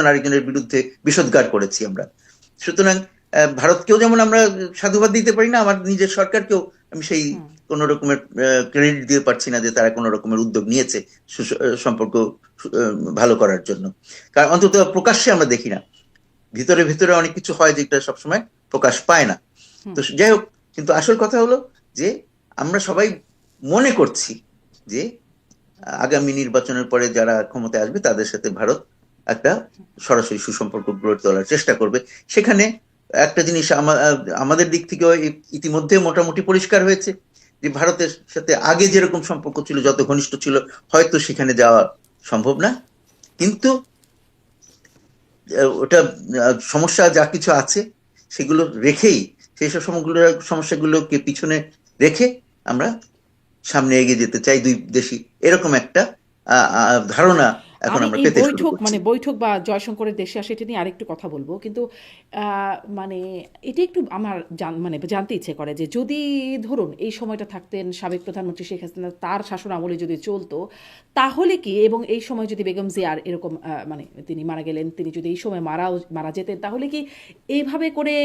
Speaker 2: আরেকজনের বিরুদ্ধে বিষোদ্গার করেছি আমরা। সুতরাং ভারতকেও যেমন আমরা সাধুবাদ দিতে পারি না, আমার নিজের সরকারকেও আমি সেই কোন রকমের ক্রেডিট দিতে পারছি না যে তারা কোন রকমের উদ্যোগ নিয়েছে সম্পর্ক ভালো করার জন্য। কারণ অন্তত প্রকাশ্যে আমরা দেখি না, ভিতরে ভিতরে অনেক কিছু হয় যেটা সবসময় প্রকাশ পায় না। তো যাই হোক, কিন্তু আসল কথা হলো যে আমরা সবাই মনে করছি যে আগামী নির্বাচনের পরে যারা ক্ষমতায় আসবে তাদের সাথে ভারত একটা সরাসরি সুসম্পর্ক গড়ে তোলার চেষ্টা করবে। সেখানে একটা জিনিস আমাদের দিক থেকেও ইতিমধ্যে মোটামুটি পরিষ্কার হয়েছে যে ভারতের সাথে আগে যেরকম সম্পর্ক ছিল, যত ঘনিষ্ঠ ছিল, হয়তো সেখানে যাওয়া সম্ভব না। কিন্তু ওটা সমস্যা যা কিছু আছে সেগুলো রেখেই, সেই সব সমস্যাগুলোকে পিছনে রেখে আমরা সামনে এগিয়ে যেতে চাই দুই দেশই, এরকম একটা ধারণা এখন
Speaker 1: আমি
Speaker 2: আমরা
Speaker 1: এই
Speaker 2: পেতে শুরু
Speaker 1: বৈঠক
Speaker 2: করছি।
Speaker 1: মানে বৈঠক বা জয়শঙ্করের দেশে আসে এটা নিয়ে আরেকটু কথা বলবো, কিন্তু মানে এটা একটু আমার মানে জানতে ইচ্ছে করে যে যদি ধরুন এই সময়টা থাকতেন সাবেক প্রধানমন্ত্রী শেখ হাসিনা, তার শাসন আমলে যদি চলতো, তাহলে কি, এবং এই সময় যদি বেগম জিয়ার এরকম মানে তিনি মারা গেলেন, তিনি যদি এই সময় মারা যেতেন, তাহলে কি এইভাবে করে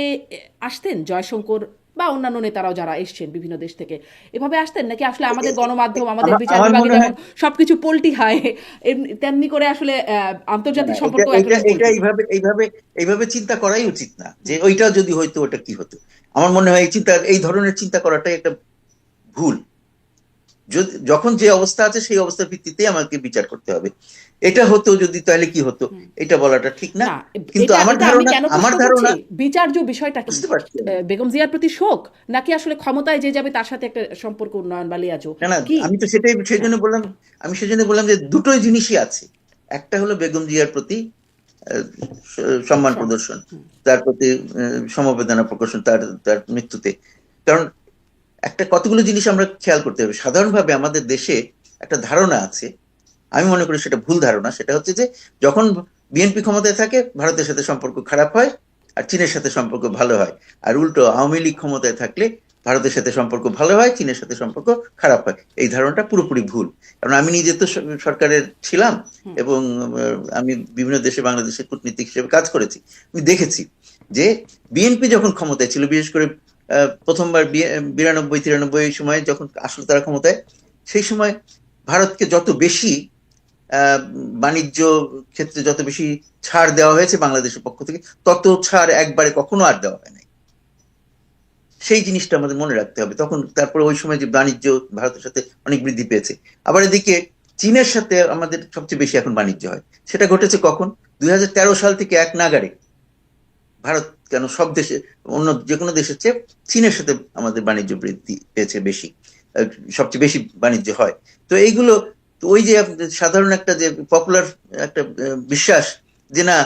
Speaker 1: আসতেন জয়শঙ্কর বা অন্যান্য নেতারাও যারা এসছেন বিভিন্ন দেশ থেকে, এভাবে আসতেন, নাকি আসলে আমাদের গণমাধ্যম, আমাদের
Speaker 2: আমার
Speaker 1: বিচার
Speaker 2: আমার
Speaker 1: বিভাগে
Speaker 2: মনে
Speaker 1: যেমন
Speaker 2: হয়
Speaker 1: সবকিছু পল্টি হয়, তেমনি করে আসলে
Speaker 2: না,
Speaker 1: আন্তর্জাতিক
Speaker 2: না, এটা
Speaker 1: সম্পর্ক
Speaker 2: এটা
Speaker 1: একরকম
Speaker 2: এটা
Speaker 1: পল্টি?
Speaker 2: এইভাবে এইভাবে এইভাবে চিন্তা করাই উচিত না, যে
Speaker 1: হুম,
Speaker 2: ওইটা যদি হইতো ওটা কি হতো। আমার মনে হয় এই ধরনের চিন্তা করাটাই একটা ভুল। যখন যে অবস্থা আছে সেই অবস্থার ভিত্তিতে আমাকে বিচার করতে হবে। এটা হতো যদি, তাহলে কি হতো
Speaker 1: হুম।
Speaker 2: এটা বলাটা ঠিক না।
Speaker 1: না,
Speaker 2: কিন্তু
Speaker 1: এটা
Speaker 2: আমার
Speaker 1: এটা আমি
Speaker 2: ধারণা
Speaker 1: কেন
Speaker 2: আমার
Speaker 1: প্রশ্ন করছি,
Speaker 2: ধারণা
Speaker 1: বিচার্য বিষয়টা কি?
Speaker 2: বুঝতে পারছি আমি।
Speaker 1: বেগম জিয়ার প্রতি শোক, নাকি আসলে ক্ষমতায় যে যাবে তার সাথে একটা সম্পর্ক উন্নয়ন বা লিয়াজো
Speaker 2: না, না,
Speaker 1: কি?
Speaker 2: আমি তো সেটাই সেই
Speaker 1: হ্যাঁ,
Speaker 2: জন্য বললাম। আমি সেজন্য বললাম যে দুটোই জিনিসই আছে। একটা হলো বেগম জিয়ার প্রতি আহ, সম্মান
Speaker 1: সব।
Speaker 2: প্রদর্শন,
Speaker 1: হুম,
Speaker 2: তার প্রতি সমবেদনা প্রকাশন, তার তার মৃত্যুতে। কারণ একটা কতগুলো জিনিস আমরা খেয়াল করতে হবে। সাধারণভাবে আমাদের দেশে একটা ধারণা আছে, আমি মনে করি সেটা ভুল ধারণা। সেটা হচ্ছে যে যখন বিএনপি ক্ষমতায় থাকে ভারতের সাথে সম্পর্ক খারাপ হয়, আর চীনের সাথে সম্পর্ক ভালো হয়। আর উল্টো আওয়ামী লীগ ক্ষমতায় থাকলে ভারতের সাথে সম্পর্ক ভালো হয়, চীনের সাথে সম্পর্ক খারাপ হয়। এই ধারণাটা পুরোপুরি ভুল। কারণ আমি নিজে তো সরকারের ছিলাম,
Speaker 1: হুম,
Speaker 2: এবং আমি বিভিন্ন দেশে বাংলাদেশের কূটনীতিক হিসেবে কাজ করেছি। আমি দেখেছি যে বিএনপি যখন ক্ষমতায় ছিল, বিশেষ করে প্রথমবার 92 93 এই সময় যখন আসলে তারা ক্ষমতায়, সেই সময় ভারতকে যত বেশি আহ, বাণিজ্য ক্ষেত্রে যত বেশি ছাড় দেওয়া হয়েছে বাংলাদেশের পক্ষ থেকে, তত ছাড় একবারে কখনো আর দেওয়া হয় নাই। সেই জিনিসটা আমাদের মনে রাখতে হবে। তখন তারপরে ওই সময় যে বাণিজ্য ভারতের সাথে অনেক বৃদ্ধি পেয়েছে। আবার এদিকে চীনের সাথে আমাদের সবচেয়ে বেশি এখন বাণিজ্য হয়। সেটা ঘটেছে কখন? 2013 সাল থেকে এক নাগাড়ে ভারত কেন সব দেশে, অন্য যে কোনো দেশের চেয়ে চীনের সাথে আমাদের বাণিজ্য বৃদ্ধি পেয়েছে বেশি। আহ, সবচেয়ে বেশি বাণিজ্য হয়। তো এইগুলো, তো ওই যে সাধারণ একটা যে পপুলার একটা বিশ্বাস যে না,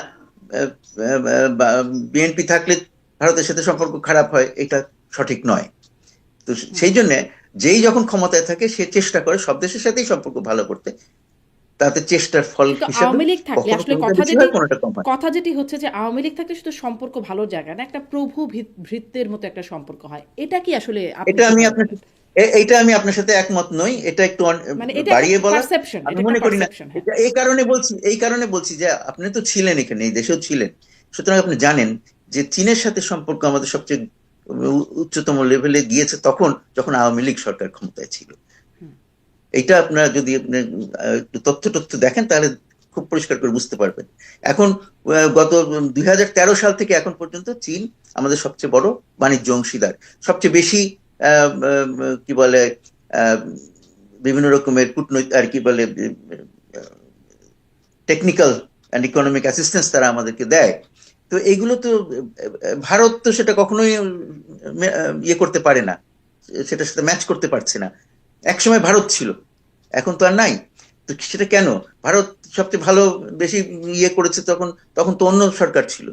Speaker 2: বিএনপি থাকলে ভারতের সাথে সম্পর্ক খারাপ হয়, এটা সঠিক নয়। তো
Speaker 1: হুম।
Speaker 2: সেই জন্য যেই যখন ক্ষমতায় থাকে সে চেষ্টা করে সব দেশের সাথেই সম্পর্ক ভালো করতে। তাতে চেষ্টার ফল
Speaker 1: কিন্তু
Speaker 2: হিসাবে
Speaker 1: আওয়ামী লীগ থাকলে
Speaker 2: কখনো
Speaker 1: আসলে
Speaker 2: কোনোটা
Speaker 1: কথা
Speaker 2: বেশি
Speaker 1: যেটি
Speaker 2: হয়, কোনোটা কম হয়।
Speaker 1: কথা যেটি হচ্ছে যে আওয়ামী লীগ থাকলে শুধু সম্পর্ক ভালোর জায়গা না, একটা প্রভু ভৃত্যের মতো একটা সম্পর্ক হয়, এটা কি আসলে আপনি
Speaker 2: এটা আমি
Speaker 1: কিভাবে
Speaker 2: আপনার
Speaker 1: বলেন?
Speaker 2: এইটা আমি আপনার সাথে একমত নই। এটা একটু
Speaker 1: মানে এটা একটা
Speaker 2: বাড়িয়ে বলা।
Speaker 1: পারসেপশন,
Speaker 2: আমি
Speaker 1: এটা একটা
Speaker 2: মনে করি না।
Speaker 1: পারসেপশন, হ্যাঁ।
Speaker 2: এটা এই কারণে বলছি যে আপনি তো ছিলেন এখানে, এই দেশেও ছিলেন। সুতরাং আপনি জানেন যে চীনের সাথে সম্পর্ক আমাদের সবচেয়ে উচ্চতম লেভেলে গিয়েছে তখন, যখন আওয়ামী লীগ সরকার ক্ষমতায় ছিল।
Speaker 1: হুম।
Speaker 2: এটা আপনার যদি আপনি একটু তথ্য দেখেন তাহলে খুব পরিষ্কার করে বুঝতে পারবেন। এখন গত 2013 সাল থেকে এখন পর্যন্ত চীন আমাদের সবচেয়ে বড় বাণিজ্য অংশীদার। সবচেয়ে বেশি কি বলে আহ, বিভিন্ন রকমের কূটনৈতিক আর কি বলে টেকনিক্যাল অ্যান্ড ইকোনমিক অ্যাসিস্ট্যান্স তারা আমাদেরকে দেয়। তো এইগুলো তো ভারত তো সেটা কখনোই ইয়ে করতে পারে না, সেটার সাথে ম্যাচ করতে পারছে না। একসময় ভারত ছিল, এখন তো আর নাই। তো সেটা কেন? ভারত সবচেয়ে ভালো বেশি ইয়ে করেছে তখন, তখন তো অন্য সরকার ছিল।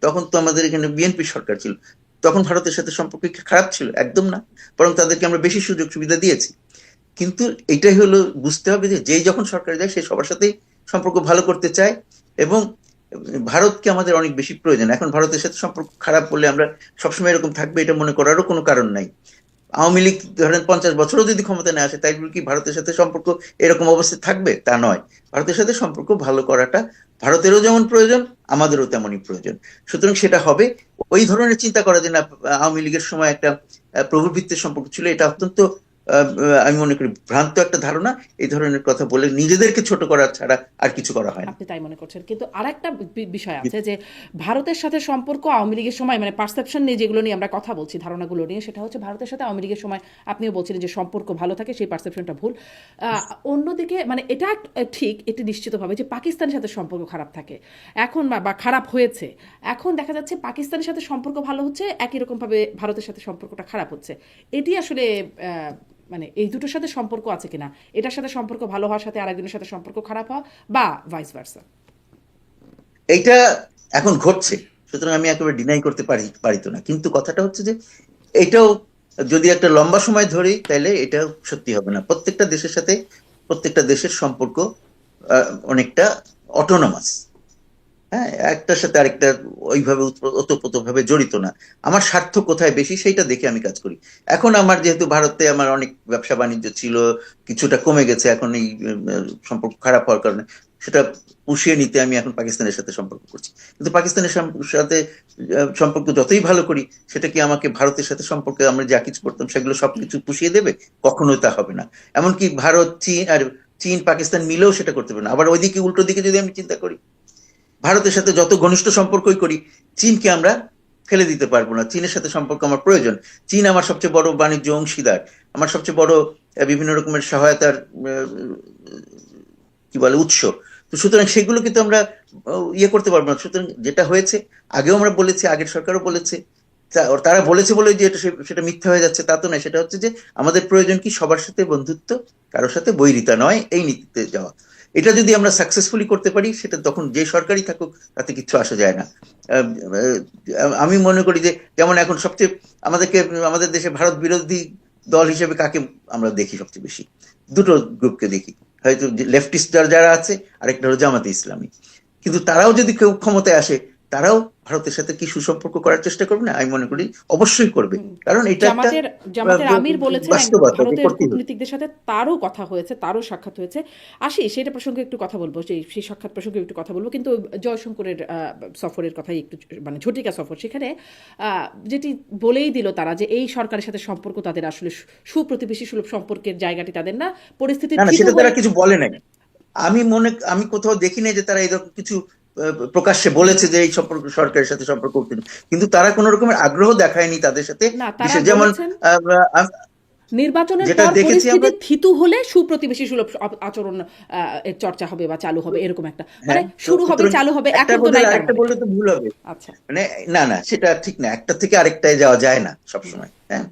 Speaker 2: তখন তো আমাদের এখানে বিএনপি সরকার ছিল। তখন ভারতের সাথে সম্পর্ক কি খারাপ ছিল? একদম না। বরং তাদেরকে আমরা বেশি সুযোগ সুবিধা দিয়েছি। কিন্তু এটাই হলো, বুঝতে হবে যে যেই যখন সরকারে যায় সে সবার সাথেই সম্পর্ক ভালো করতে চায়। এবং ভারতকে আমাদের অনেক বেশি প্রয়োজন। এখন ভারতের সাথে সম্পর্ক খারাপ বলে আমরা সবসময় এরকম থাকবে এটা মনে করারও কোনো কারণ নাই। আওয়ামী লীগ ধরেন 50 বছরও যদি ক্ষমতা না আসে, তাই বলে কি ভারতের সাথে সম্পর্ক এরকম অবস্থায় থাকবে? তা নয়। ভারতের সাথে সম্পর্ক ভালো করাটা ভারতেরও যেমন প্রয়োজন, আমাদেরও তেমনই প্রয়োজন। সুতরাং সেটা হবে। ওই ধরনের চিন্তা করা যে না, আওয়ামী লীগের সময় একটা প্রভুভিত্তির সম্পর্ক ছিল, এটা অত্যন্ত আমি মনে করি ভ্রান্ত একটা ধারণা। এই ধরনের কথা বলে নিজেদেরকে ছোট করা ছাড়া আর কিছু করা হয় না।
Speaker 1: আপনি তাই মনে করছেন, কিন্তু আরেকটা বিষয় আছে যে ভারতের সাথে সম্পর্ক আওয়ামী লীগের সময়, মানে পারসেপশন নিয়ে যেগুলো নিয়ে আমরা কথা বলছি, ধারণাগুলো নিয়ে, সেটা হচ্ছে ভারতের সাথে আওয়ামী লীগের সময় আপনিও বলছিলেন যে সম্পর্ক ভালো থাকে, সেই পারসেপশনটা ভুল। অন্যদিকে মানে এটা ঠিক, এটি নিশ্চিতভাবে যে পাকিস্তানের সাথে সম্পর্ক খারাপ থাকে এখন, বা খারাপ হয়েছে। এখন দেখা যাচ্ছে পাকিস্তানের সাথে সম্পর্ক ভালো হচ্ছে, একই রকমভাবে ভারতের সাথে সম্পর্কটা খারাপ হচ্ছে। এটি আসলে মানে এই দুটোর সাথে সম্পর্ক আছে কিনা, এটার সাথে সম্পর্ক ভালো হওয়ার সাথে আরেকজনের সাথে সম্পর্ক খারাপ হওয়া, বা ভাইস ভার্সা?
Speaker 2: এইটা এখন ঘটছে, সুতরাং আমি একেবারে ডিনাই করতে পারিতো না। কিন্তু কথাটা হচ্ছে যে এটাও যদি একটা লম্বা সময় ধরি তাহলে এটা সত্যি হবে না। প্রত্যেকটা দেশের সাথে প্রত্যেকটা দেশের সম্পর্ক অনেকটা অটোনমাস। হ্যাঁ, একটার সাথে আরেকটা ওইভাবে ওতপ্রোতভাবে জড়িত না। আমার স্বার্থ কোথায় বেশি সেইটা দেখে আমি কাজ করি। এখন আমার যেহেতু ভারতে আমার অনেক ব্যবসা বাণিজ্য ছিল, কিছুটা কমে গেছে এখন এই সম্পর্ক খারাপ হওয়ার কারণে, সেটা পুষিয়ে নিতে আমি এখন পাকিস্তানের সাথে সম্পর্ক করছি। কিন্তু পাকিস্তানের সাথে সম্পর্ক যতই ভালো করি, সেটা কি আমাকে ভারতের সাথে সম্পর্কে আমরা যা কিছু করতাম সেগুলো সবকিছু পুষিয়ে দেবে? কখনোই তা হবে না। এমনকি ভারত, চীন পাকিস্তান মিলেও সেটা করতে পারবে না। আবার ওইদিকে উল্টো দিকে যদি আমি চিন্তা করি, ভারতের সাথে যত ঘনিষ্ঠ সম্পর্কই করি, চীনকে আমরা ফেলে দিতে পারবো না। চীনের সাথে সম্পর্ক আমার প্রয়োজন। চীন আমার সবচেয়ে বড় বাণিজ্য অংশীদার, আমার সবচেয়ে বড় বিভিন্ন রকমের সহায়তার কি বলে উৎস। তো সুতরাং সেগুলো কিন্তু আমরা ইয়ে করতে পারবো না। সুতরাং যেটা হয়েছে, আগেও আমরা বলেছি, আগের সরকারও বলেছে, তারা বলেছে বলে যে সেটা মিথ্যা হয়ে যাচ্ছে তা তো নয়। সেটা হচ্ছে যে আমাদের প্রয়োজন কি সবার সাথে বন্ধুত্ব, কারোর সাথে বৈরিতা নয়, এই নীতিতে যাওয়া। এটা যদি আমরা সাকসেসফুলি করতে পারি, সেটা তখন যে সরকারই থাকুক তাতে কিচ্ছু আসা যায় না। আমি মনে করি যে যেমন এখন সবচেয়ে আমাদের দেশে ভারত বিরোধী দল হিসেবে কাকে আমরা দেখি সবচেয়ে বেশি? দুটো গ্রুপকে দেখি, হয়তো লেফটিস্ট যারা আছে, আরেকটা হলো জামাতে ইসলামী। কিন্তু তারাও যদি কেউ ক্ষমতায় আসে, তারাও ভারতের সাথে কি সুসম্পর্ক করার চেষ্টা করবে না? আমি মনে করি অবশ্যই করবে, কারণ এটা একটা
Speaker 1: জামাতের জামাতের আমির বলেছেন
Speaker 2: বাস্তবতা যে
Speaker 1: ভারতের
Speaker 2: করতেই হবে।
Speaker 1: কূটনীতিকদের সাথে তারও কথা হয়েছে, তারও সাক্ষাৎ হয়েছে। আসি সেটা প্রসঙ্গে একটু কথা বলবো, সেই সাক্ষাৎ প্রসঙ্গে একটু কথা বলবো, কিন্তু জয়শঙ্করের সফরের কথাই একটু, মানে ঝটিকা সফর, সেখানে যেটি বলেই দিল তারা যে এই সরকারের সাথে সম্পর্ক তাদের আসলে সুপ্রতিবেশী সুলভ সম্পর্কের জায়গাটি তাদের না, পরিস্থিতির
Speaker 2: না না,
Speaker 1: থিতু
Speaker 2: সেটা তারা
Speaker 1: হয়ে।
Speaker 2: কিছু বলে নাই। আমি কোথাও দেখি নাই যে তারা এরকম কিছু প্রকাশ্যে বলেছে যে এই সম্পর্ক সরকারের সাথে সম্পর্ক করতে হবে। কিন্তু তারা কোন রকমের আগ্রহ দেখায়নি তাদের সাথে।
Speaker 1: না, তারা
Speaker 2: বিশেষ যেমন
Speaker 1: বলেছেন
Speaker 2: আহ, আহ,
Speaker 1: নির্বাচনের
Speaker 2: যেটা
Speaker 1: পর
Speaker 2: দেখেছি
Speaker 1: পরিস্থিতি
Speaker 2: আমরা,
Speaker 1: থিতু হলে সুপ্রতিবেশী সুলভ আচরণ এর চর্চা হবে বা চালু হবে, এরকম একটা, মানে
Speaker 2: হ্যাঁ, তো
Speaker 1: শুরু হবে,
Speaker 2: সুতরাং
Speaker 1: চালু হবে,
Speaker 2: একটা
Speaker 1: এখন তো
Speaker 2: বদলে
Speaker 1: নাই তার
Speaker 2: আরেকটা
Speaker 1: মানে।
Speaker 2: বললে তো ভুল হবে।
Speaker 1: আচ্ছা।
Speaker 2: মানে না না, সেটা ঠিক না, একটা থেকে আরেকটায় যাওয়া যায় না সবসময়। হ্যাঁ,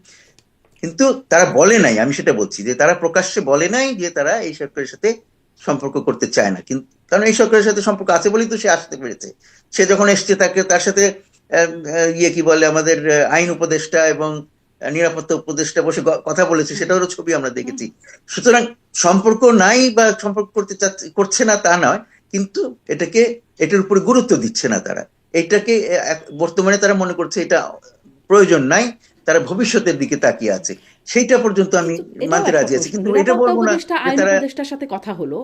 Speaker 2: কিন্তু তারা বলে নাই, আমি সেটা বলছি যে তারা প্রকাশ্যে বলে নাই যে তারা এই সরকারের সাথে সম্পর্ক করতে চায় না। কিন্তু কারণ এই সরকারের সাথে সম্পর্ক আছে বলেই তো সে আসতে পেরেছে। সে যখন এসছে, তার সাথে ইয়ে কি বলে আমাদের আইন উপদেষ্টা এবং নিরাপত্তা উপদেষ্টা বসে কথা বলেছে, সেটারও ছবি আমরা দেখেছি। সুতরাং সম্পর্ক নাই বা সম্পর্ক করছে না তা নয়, কিন্তু এটার উপরে গুরুত্ব দিচ্ছে না তারা। এটাকে বর্তমানে তারা মনে করছে এটা প্রয়োজন নাই, তারা ভবিষ্যতের দিকে তাকিয়ে আছে। সেইটা পর্যন্ত আমি
Speaker 1: কিন্তু এটাও
Speaker 2: মানতে
Speaker 1: একটা
Speaker 2: রাজি আছি,
Speaker 1: প্রশ্ন,
Speaker 2: কিন্তু এটা
Speaker 1: নিরাপত্তা
Speaker 2: বলবো না
Speaker 1: উপদেষ্টা
Speaker 2: যে
Speaker 1: আইন
Speaker 2: তারা
Speaker 1: উপদেষ্টার সাথে কথা হলো,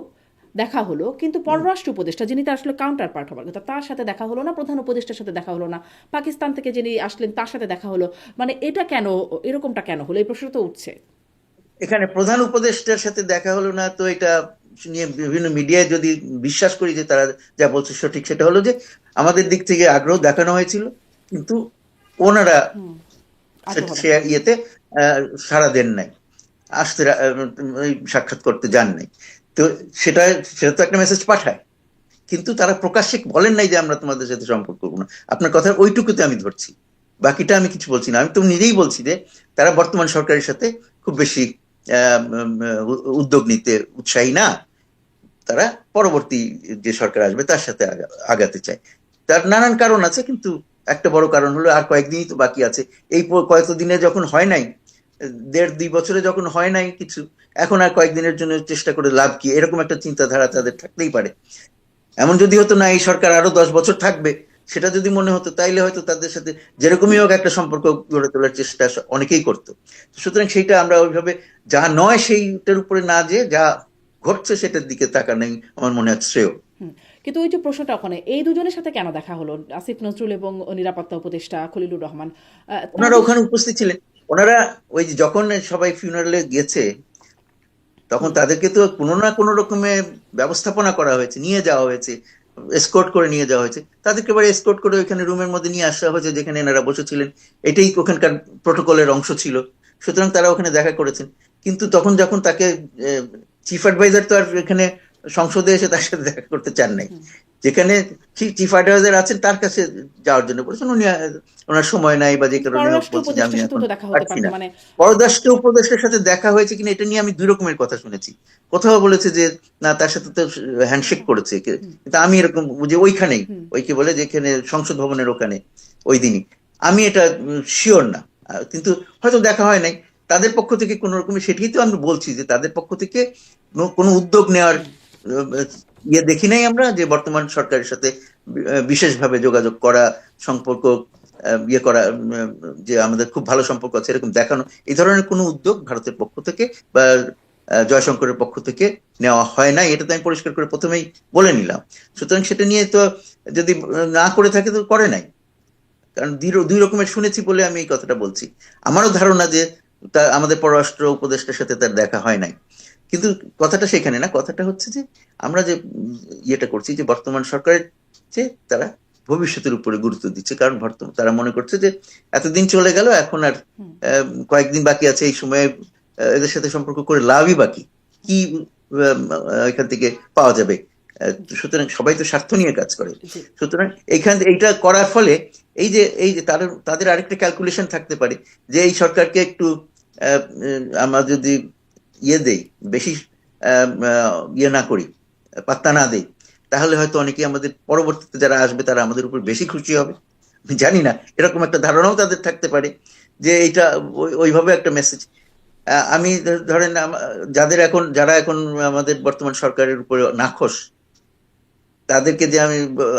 Speaker 1: দেখা হলো, কিন্তু পররাষ্ট্র উপদেষ্টা যিনি তার আসলে কাউন্টার পার্ট হবার কথা, তার সাথে দেখা হলো না, প্রধান উপদেষ্টার সাথে দেখা হলো না, পাকিস্তান থেকে যিনি আসলেন তার সাথে দেখা হলো, মানে এটা কেন, এরকমটা কেন হলো, এই প্রশ্ন তো উঠছে।
Speaker 2: এখানে প্রধান উপদেষ্টার সাথে দেখা হলো না, তো এটা নিয়ে বিভিন্ন মিডিয়ায় যদি বিশ্বাস করি যে তারা যা বলছে সঠিক, সেটা হলো যে আমাদের দিক থেকে আগ্রহ দেখানো হয়েছিল, কিন্তু ওনারা
Speaker 1: আগ্রহ
Speaker 2: সে
Speaker 1: দেখানো।
Speaker 2: ইয়েতে সাড়া দেন নাই, আসতে ওই সাক্ষাৎ করতে যান নাই। তো সেটা সেটা তো একটা মেসেজ পাঠায়, কিন্তু তারা প্রকাশ্যে বলেন নাই যে আমরা তোমাদের সাথে সম্পর্ক করবো না। আপনার কথার ওইটুকুতে আমি ধরছি, বাকিটা আমি কিছু বলছি না। আমি তো নিজেই বলছি যে তারা বর্তমান সরকারের সাথে খুব বেশি উদ্যোগ নিতে উৎসাহী না। তারা পরবর্তী যে সরকার আসবে তার সাথে আগাতে চায়। তার নানান কারণ আছে, কিন্তু একটা বড় কারণ হলো আর কয়েকদিনই তো বাকি আছে। এই কয়েকদিনে যখন হয় নাই, 1.5-2 বছরে যখন হয় নাই কিছু, এখন আর কয়েকদিনের জন্য চেষ্টা করে লাভ কি? এরকম একটা চিন্তাধারা তাদের থাকতেই পারে। এমন যদি হতো না এই সরকার আরো 10 বছর থাকবে, সেটা যদি মনে হতো, তাইলে হয়তো তাদের সাথে যেরকমই হোক একটা সম্পর্ক গড়ে তোলার চেষ্টা অনেকেই করতো। সুতরাং সেইটা আমরা ওইভাবে যা নয় সেইটার উপরে না, যে যা ঘটছে সেটার দিকে তাকানোই আমার মনে হয় শ্রেয়।
Speaker 1: কিন্তু ওই যে প্রশ্নটা ওখানে, এই দুজনের সাথে কেন দেখা হলো, আসিফ নজরুল এবং নিরাপত্তা উপদেষ্টা খলিলুর রহমান,
Speaker 2: ওনারা
Speaker 1: তাদের।
Speaker 2: ওখানে উপস্থিত ছিলেন। ওনারা ওই যে যখন সবাই ফিউনারালে গেছে, তখন
Speaker 1: হুম।
Speaker 2: তাদেরকে তো কোনো না কোনো রকমের ব্যবস্থাপনা করা হয়েছে, নিয়ে যাওয়া হয়েছে, এসকর্ট করে নিয়ে যাওয়া হয়েছে। তাদেরকে এবার এসকর্ট করে ওইখানে রুমের মধ্যে নিয়ে আসা হয়েছে যেখানে এনারা বসেছিলেন। এটাই ওখানকার প্রোটোকলের অংশ ছিল। সুতরাং তারা ওখানে দেখা করেছেন। কিন্তু তখন যখন তাকে চিফ অ্যাডভাইজার তো আর এখানে সংসদে এসে তার সাথে দেখা করতে চান নাই। যেখানে চিফ অ্যাডভাইজার আছেন তার কাছে যাওয়ার জন্য বলেছেন, উনি ওনার সময় নাই বা যে কারণে
Speaker 1: পররাষ্ট্র
Speaker 2: বলছেন যে আমি
Speaker 1: উপদেষ্টার সাথে
Speaker 2: এখন
Speaker 1: তো দেখা হতে
Speaker 2: পারছি
Speaker 1: পারতো,
Speaker 2: না।
Speaker 1: মানে
Speaker 2: পররাষ্ট্র উপদেষ্টার সাথে দেখা হয়েছে কিনা এটা নিয়ে আমি দুই রকমের কথা শুনেছি। কোথাও বলেছে যে না, তার সাথে তো হ্যান্ডশেক করেছে, কিন্তু আমি এরকম যে ওইখানেই, ওই কি বলে যেখানে সংসদ ভবনের ওখানে ওই দিনই, আমি এটা শিওর না। কিন্তু হয়তো দেখা হয় নাই তাদের পক্ষ থেকে কোন রকমের। সেটাই তো আমি বলছি যে তাদের পক্ষ থেকে কোনো উদ্যোগ নেওয়ার ইয়ে দেখি নাই আমরা, যে বর্তমান সরকারের সাথে বিশেষভাবে যোগাযোগ করা, সম্পর্ক ইয়ে করা, যে আমাদের খুব ভালো সম্পর্ক আছে এরকম দেখানো, এই ধরনের কোনো উদ্যোগ ভারতের পক্ষ থেকে বা জয়শঙ্করের পক্ষ থেকে নেওয়া হয় না। এটা তো আমি পরিষ্কার করে প্রথমেই বলে নিলাম। সুতরাং সেটা নিয়ে তো যদি না করে থাকে তো করে নাই, কারণ দুই রকমের শুনেছি বলে আমি এই কথাটা বলছি। আমারও ধারণা যে আমাদের পররাষ্ট্র উপদেষ্টার সাথে তার দেখা হয় নাই। কিন্তু কথাটা সেখানে না, কথাটা হচ্ছে যে আমরা যে ইয়েটা করছি যে বর্তমান সরকারের যে তারা ভবিষ্যতের উপরে গুরুত্ব দিচ্ছে, কারণ তারা মনে করছে যে এতদিন চলে গেল, এখন আর কয়েকদিন বাকি আছে, এই সময়ে এদের সাথে সম্পর্ক করে লাভই বাকি কি, এখান থেকে পাওয়া যাবে। সুতরাং সবাই তো স্বার্থ নিয়ে কাজ করে। সুতরাং এইটা করার ফলে এই যে তাদের আরেকটা ক্যালকুলেশন থাকতে পারে যে এই সরকারকে একটু আমরা যদি ইয়ে দেই, বেশি ইয়ে না করি, পাত্তা না দেই, তাহলে হয়তো অনেকেই আমাদের পরবর্তীতে যারা আসবে তারা আমাদের উপর বেশি খুশি হবে। জানি না, এরকম একটা ধারণাও তাদের থাকতে পারে যে এইটা ওইভাবে একটা মেসেজ। আমি ধরেন যারা এখন আমাদের বর্তমান সরকারের উপরে নাখোশ, তাদেরকে যে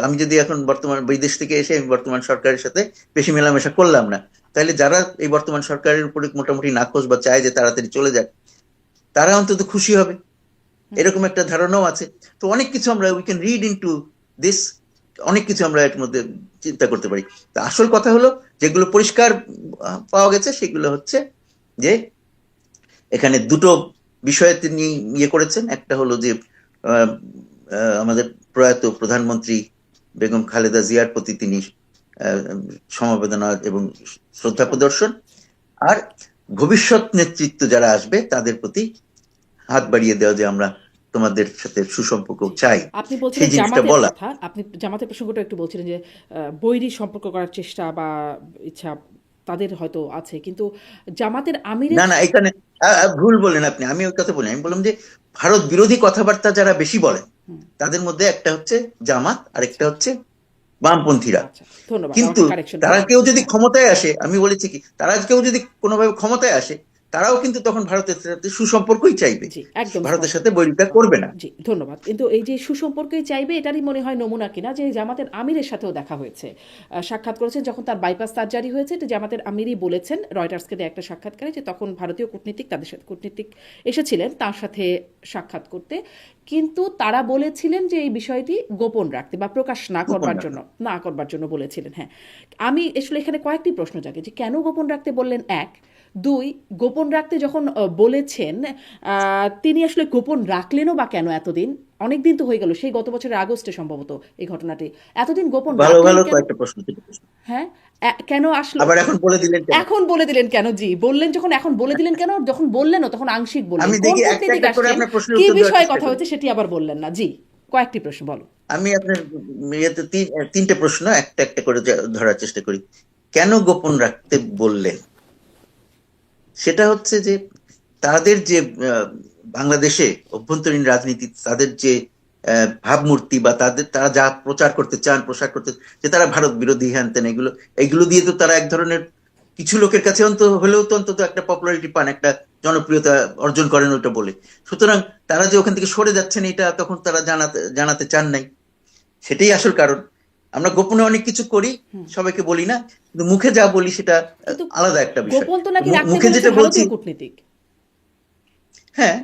Speaker 2: আমি যদি এখন বর্তমান বিদেশ থেকে এসে আমি বর্তমান সরকারের সাথে বেশি মেলামেশা করলাম না, তাহলে যারা এই বর্তমান সরকারের উপরে মোটামুটি নাখোশ বা চায় যে তাড়াতাড়ি চলে যায়, তারা অন্তত খুশি হবে, এরকম একটা ধারণাও আছে। তো অনেক কিছু আমরা we can read into this, অনেক কিছু আমরা এর মধ্যে চিন্তা করতে পারি। তো আসল কথা হলো যেগুলো পরিষ্কার পাওয়া গেছে সেগুলো হচ্ছে যে এখানে দুটো বিষয়ে তিনি ইয়ে করেছেন। একটা হলো যে আমাদের প্রয়াত প্রধানমন্ত্রী বেগম খালেদা জিয়ার প্রতি তিনি সমবেদনা এবং শ্রদ্ধা প্রদর্শন, আর ভবিষ্যৎ নেতৃত্ব যারা আসবে তাদের প্রতি হাত বাড়িয়ে দেওয়া, যে আমরা তোমাদের সাথে সুসম্পর্ক চাই,
Speaker 1: আপনি বলছিলেন
Speaker 2: সেই জিনিসটা
Speaker 1: জামাতের
Speaker 2: বলা।
Speaker 1: কথা, আপনি জামাতের প্রসঙ্গটা একটু বলছিলেন যে বৈরী সম্পর্ক করার চেষ্টা বা ইচ্ছা তাদের হয়তো আছে, কিন্তু জামাতের আমিরের
Speaker 2: না না, এখানে ভুল বলেন আপনি, আমি ওই কথা বলি, আমি বললাম যে ভারত বিরোধী কথাবার্তা যারা বেশি বলেন তাদের মধ্যে একটা হচ্ছে জামাত আর একটা হচ্ছে বামপন্থীরা।
Speaker 1: আচ্ছা, ধন্যবাদ
Speaker 2: কিন্তু
Speaker 1: আমাকে কারেকশন
Speaker 2: তারা
Speaker 1: করার
Speaker 2: কেউ
Speaker 1: জন্য।
Speaker 2: যদি ক্ষমতায় আসে, আমি বলেছি কি, তারা কেউ যদি কোনোভাবে ক্ষমতায় আসে, তারাও কিন্তু তখন ভারতের সাথে সুসম্পর্কই চাইবে,
Speaker 1: জি, একদম
Speaker 2: ভারতের
Speaker 1: স্পষ্ট।
Speaker 2: সাথে বৈরিতা করবে না।
Speaker 1: জি, ধন্যবাদ। কিন্তু এই যে সুসম্পর্কই চাইবে, এটারই মনে হয় নমুনা কিনা যে জামাতের আমিরের সাথেও দেখা হয়েছে, সাক্ষাৎ করেছেন যখন তার বাইপাস সার্জারি হয়েছে। তো জামাতের আমিরই বলেছেন রয়টার্সকে দেয়া একটা সাক্ষাৎকারে যে তখন ভারতীয় কূটনীতিক তাদের সাথে কূটনীতিক এসেছিলেন তার সাথে সাক্ষাৎ করতে, কিন্তু তারা বলেছিলেন যে এই বিষয়টি গোপন রাখতে বা প্রকাশ না করবার জন্য বলেছিলেন। হ্যাঁ, আমি আসলে এখানে কয়েকটি প্রশ্ন জাগে যে কেন গোপন রাখতে বললেন, এক। দুই, গোপন রাখতে যখন বলেছেন তিনি আসলে গোপন রাখলেনও বা কেন এতদিন? অনেকদিন তো হয়ে গেল, সেই গত বছরের আগস্টে সম্ভবত এই ঘটনাটি। এতদিন গোপন
Speaker 2: ভালো
Speaker 1: রাখলেন
Speaker 2: ভালো
Speaker 1: কেন?
Speaker 2: কয়েকটা প্রশ্ন ছিল।
Speaker 1: হ্যাঁ, কেন আসলো?
Speaker 2: আবার এখন বলে দিলেন কেন?
Speaker 1: এখন বলে দিলেন কেন? জি, বললেন যখন, এখন বলে দিলেন কেন? যখন বললেনও তখন আংশিক বললেন।
Speaker 2: আমি
Speaker 1: কোন
Speaker 2: দেখি একটা
Speaker 1: কূটনীতিক
Speaker 2: একটা করে
Speaker 1: আসছেন,
Speaker 2: আপনার প্রশ্নের
Speaker 1: কি
Speaker 2: উত্তর দেওয়ার
Speaker 1: বিষয়ে
Speaker 2: চেষ্টা
Speaker 1: কথা
Speaker 2: করি।
Speaker 1: হচ্ছে সেটি আবার বললেন না। জি, কয়েকটি প্রশ্ন বলো।
Speaker 2: আমি আপনার ইয়েতে তিনটে প্রশ্ন একটা একটা করে ধরার চেষ্টা করি। কেন গোপন রাখতে বললেন? সেটা হচ্ছে যে তাদের যে বাংলাদেশে অভ্যন্তরীণ রাজনীতি, তাদের যে ভাবমূর্তি বা তারা যা প্রচার করতে চান, প্রসার করতে, যে তারা ভারত বিরোধী হ্যান তেন, এগুলো দিয়ে তো তারা এক ধরনের কিছু লোকের কাছে হলেও তো অন্তত একটা পপুলারিটি পান, একটা জনপ্রিয়তা অর্জন করেন ওটা বলে। সুতরাং তারা যে ওখান থেকে সরে যাচ্ছেন এটা তখন তারা জানাতে চান নাই, সেটাই আসল কারণ। আমরা গোপনে অনেক কিছু করি, সবাইকে বলি না, কিন্তু মুখে যা বলি সেটা
Speaker 1: কিন্তু
Speaker 2: আলাদা একটা বিষয়।
Speaker 1: গোপন তো নাকি রাখতে
Speaker 2: মুখে
Speaker 1: বলেছে
Speaker 2: যেটা বলছি,
Speaker 1: ভারতীয় কূটনীতিক।
Speaker 2: হ্যাঁ,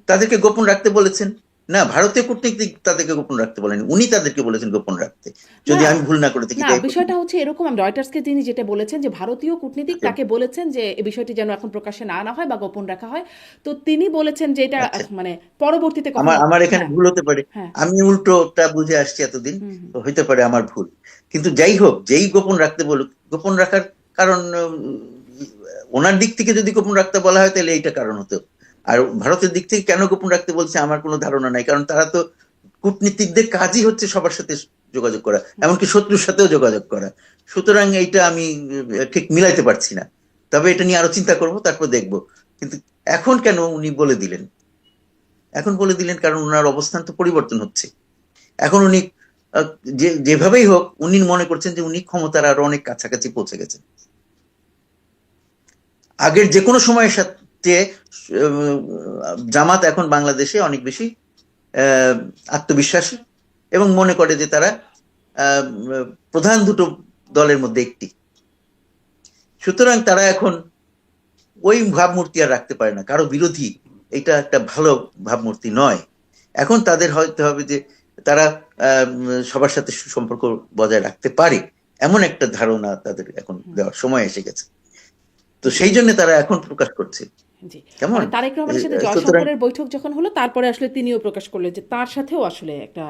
Speaker 2: তাদেরকে গোপন রাখতে বলেছেন না, ভারতীয় কূটনীতিক তাদেরকে গোপন রাখতে বলেন, উনি তাদেরকে বলেছেন গোপন রাখতে, যদি
Speaker 1: না
Speaker 2: আমি ভুল না করে থাকি।
Speaker 1: না, বিষয়টা হচ্ছে এরকম, আমি রয়টার্সকে তিনি যেটা বলেছেন যে ভারতীয় কূটনীতিক তাকে বলেছেন যে এই বিষয়টি যেন এখন প্রকাশ্যে না আনা হয় বা গোপন রাখা হয়। তো তিনি বলেছেন যে এটা মানে পরবর্তীতে
Speaker 2: আমার এখানে ভুল হতে পারে, আমি উল্টোটা বুঝে আসছি এতদিন, তো হইতে পারে আমার ভুল। কিন্তু যাই হোক, যেই গোপন রাখতে বলুক, গোপন রাখার কারণ ওনার দিক থেকে যদি গোপন রাখতে বলা হয় তাহলে এইটা কারণ হতো আর ভারতের দিক থেকে কেন গোপন রাখতে বলছে আমার কোনো ধারণা নাই, কারণ তারা তো কূটনীতিকদের কাজই হচ্ছে সবার সাথে যোগাযোগ করা, এমনকি শত্রুর সাথেও যোগাযোগ করা। সুতরাং এইটা আমি ঠিক মিলাইতে পারছি না। তবে এটা নিয়ে আরো চিন্তা করব, তারপর দেখব। কিন্তু এখন কেন উনি বলে দিলেন? এখন বলে দিলেন কারণ ওনার অবস্থান তো পরিবর্তন হচ্ছে। এখন উনি যেভাবেই হোক উনি মনে করছেন যে উনি ক্ষমতার আরো অনেক কাছাকাছি পৌঁছে গেছেন। আগের যে কোনো সময়ের সাথে জামাত এখন বাংলাদেশে অনেক বেশি আত্মবিশ্বাসী এবং মনে করে যে তারা প্রধান দুটো দলের মধ্যে একটি। সুতরাং তারা এখন ওই ভাবমূর্তি আর রাখতে পারে না, কারো বিরোধী এটা একটা ভালো ভাবমূর্তি নয়। এখন তাদের হয়তো হবে যে তারা সবার সাথে সুসম্পর্ক বজায় রাখতে পারে, এমন একটা ধারণা তাদের এখন দেওয়ার সময় এসে গেছে। তো সেই জন্য তারা এখন প্রকাশ করছে।
Speaker 1: জি,
Speaker 2: কেমন?
Speaker 1: মানে তারেক রহমানের সাথে জয়শঙ্করের বৈঠক যখন হলো, তারপরে আসলে তিনিও প্রকাশ করলেন যে তার সাথেও আসলে একটা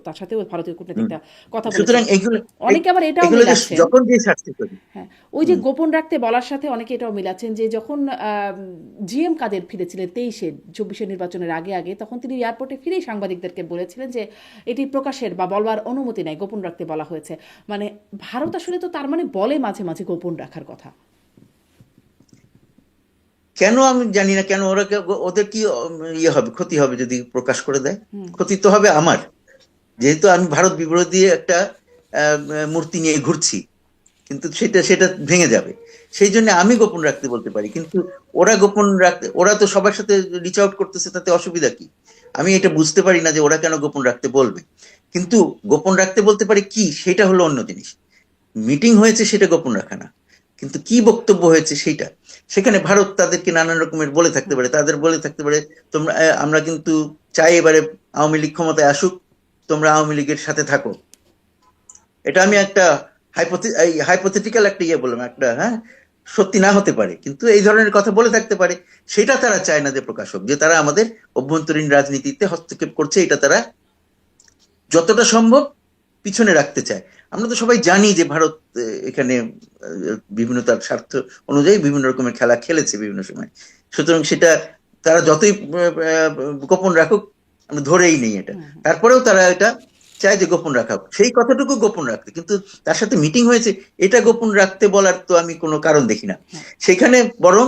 Speaker 1: তার সাথেও ভারতীয় কূটনীতিকটা কথা
Speaker 2: সুতরাং
Speaker 1: বলেছেন।
Speaker 2: এগুলো
Speaker 1: অনেকে আবার এটাও
Speaker 2: এগুলো
Speaker 1: মিলাচ্ছেন,
Speaker 2: যখন যে স্বার্থে করি।
Speaker 1: হ্যাঁ, ওই যে গোপন রাখতে বলার সাথে অনেকে এটাও মিলাচ্ছেন যে যখন জিএম কাদের ফিরেছিলেন 24 নির্বাচনের আগে আগে, তখন তিনি এয়ারপোর্টে ফিরেই সাংবাদিকদেরকে বলেছিলেন যে এটি প্রকাশের বা বলবার অনুমতি নাই, গোপন রাখতে বলা হয়েছে। মানে ভারত আসলে তো তার মানে বলে মাঝে মাঝে গোপন রাখার কথা।
Speaker 2: কেন আমি জানি না, কেন ওরা ওদের কি ইয়ে হবে, ক্ষতি হবে যদি প্রকাশ করে দেয়? ক্ষতি তো হবে আমার, যেহেতু আমি ভারত বিরোধী একটা মূর্তি নিয়ে ঘুরছি, কিন্তু সেটা সেটা ভেঙে যাবে। সেই জন্য আমি গোপন রাখতে বলতে পারি, কিন্তু ওরা গোপন রাখতে, ওরা তো সবার সাথে রিচ আউট করতেছে, তাতে অসুবিধা কি? আমি এটা বুঝতে পারি না যে ওরা কেন গোপন রাখতে বলবে। কিন্তু গোপন রাখতে বলতে পারি কি, সেটা হলো অন্য জিনিস। মিটিং হয়েছে সেটা গোপন রাখা না, কিন্তু কি বক্তব্য হয়েছে সেইটা। সেখানে ভারত তাদেরকে নানান রকমের বলে থাকতে পারে, তাদের বলে থাকতে পারে তোমরা, আমরা কিন্তু চাই এবারে আওয়ামী লীগ ক্ষমতায় আসুক, তোমরা আওয়ামী লীগের সাথে থাকো। এটা আমি একটা হাইপোথেটিক্যাল একটা ইয়ে বললাম, একটা, হ্যাঁ, সত্যি না হতে পারে, কিন্তু এই ধরনের কথা বলে থাকতে পারে। সেটা তারা চায় না যে প্রকাশ হোক, যে তারা আমাদের অভ্যন্তরীণ রাজনীতিতে হস্তক্ষেপ করছে, এটা তারা যতটা সম্ভব পিছনে রাখতে চায়। আমরা তো সবাই জানি যে ভারত এখানে বিভিন্ন তার স্বার্থ অনুযায়ী বিভিন্ন রকমের খেলা খেলেছে বিভিন্ন সময়। সুতরাং সেটা তারা যতই গোপন রাখুক, আমরা ধরেই নেই এটা, তারপরেও তারা এটা চায় যে গোপন রাখা হোক। সেই কথাটুকু গোপন রাখতে, কিন্তু তার সাথে মিটিং হয়েছে এটা গোপন রাখতে বলার তো আমি কোনো কারণ দেখি না। সেখানে বরং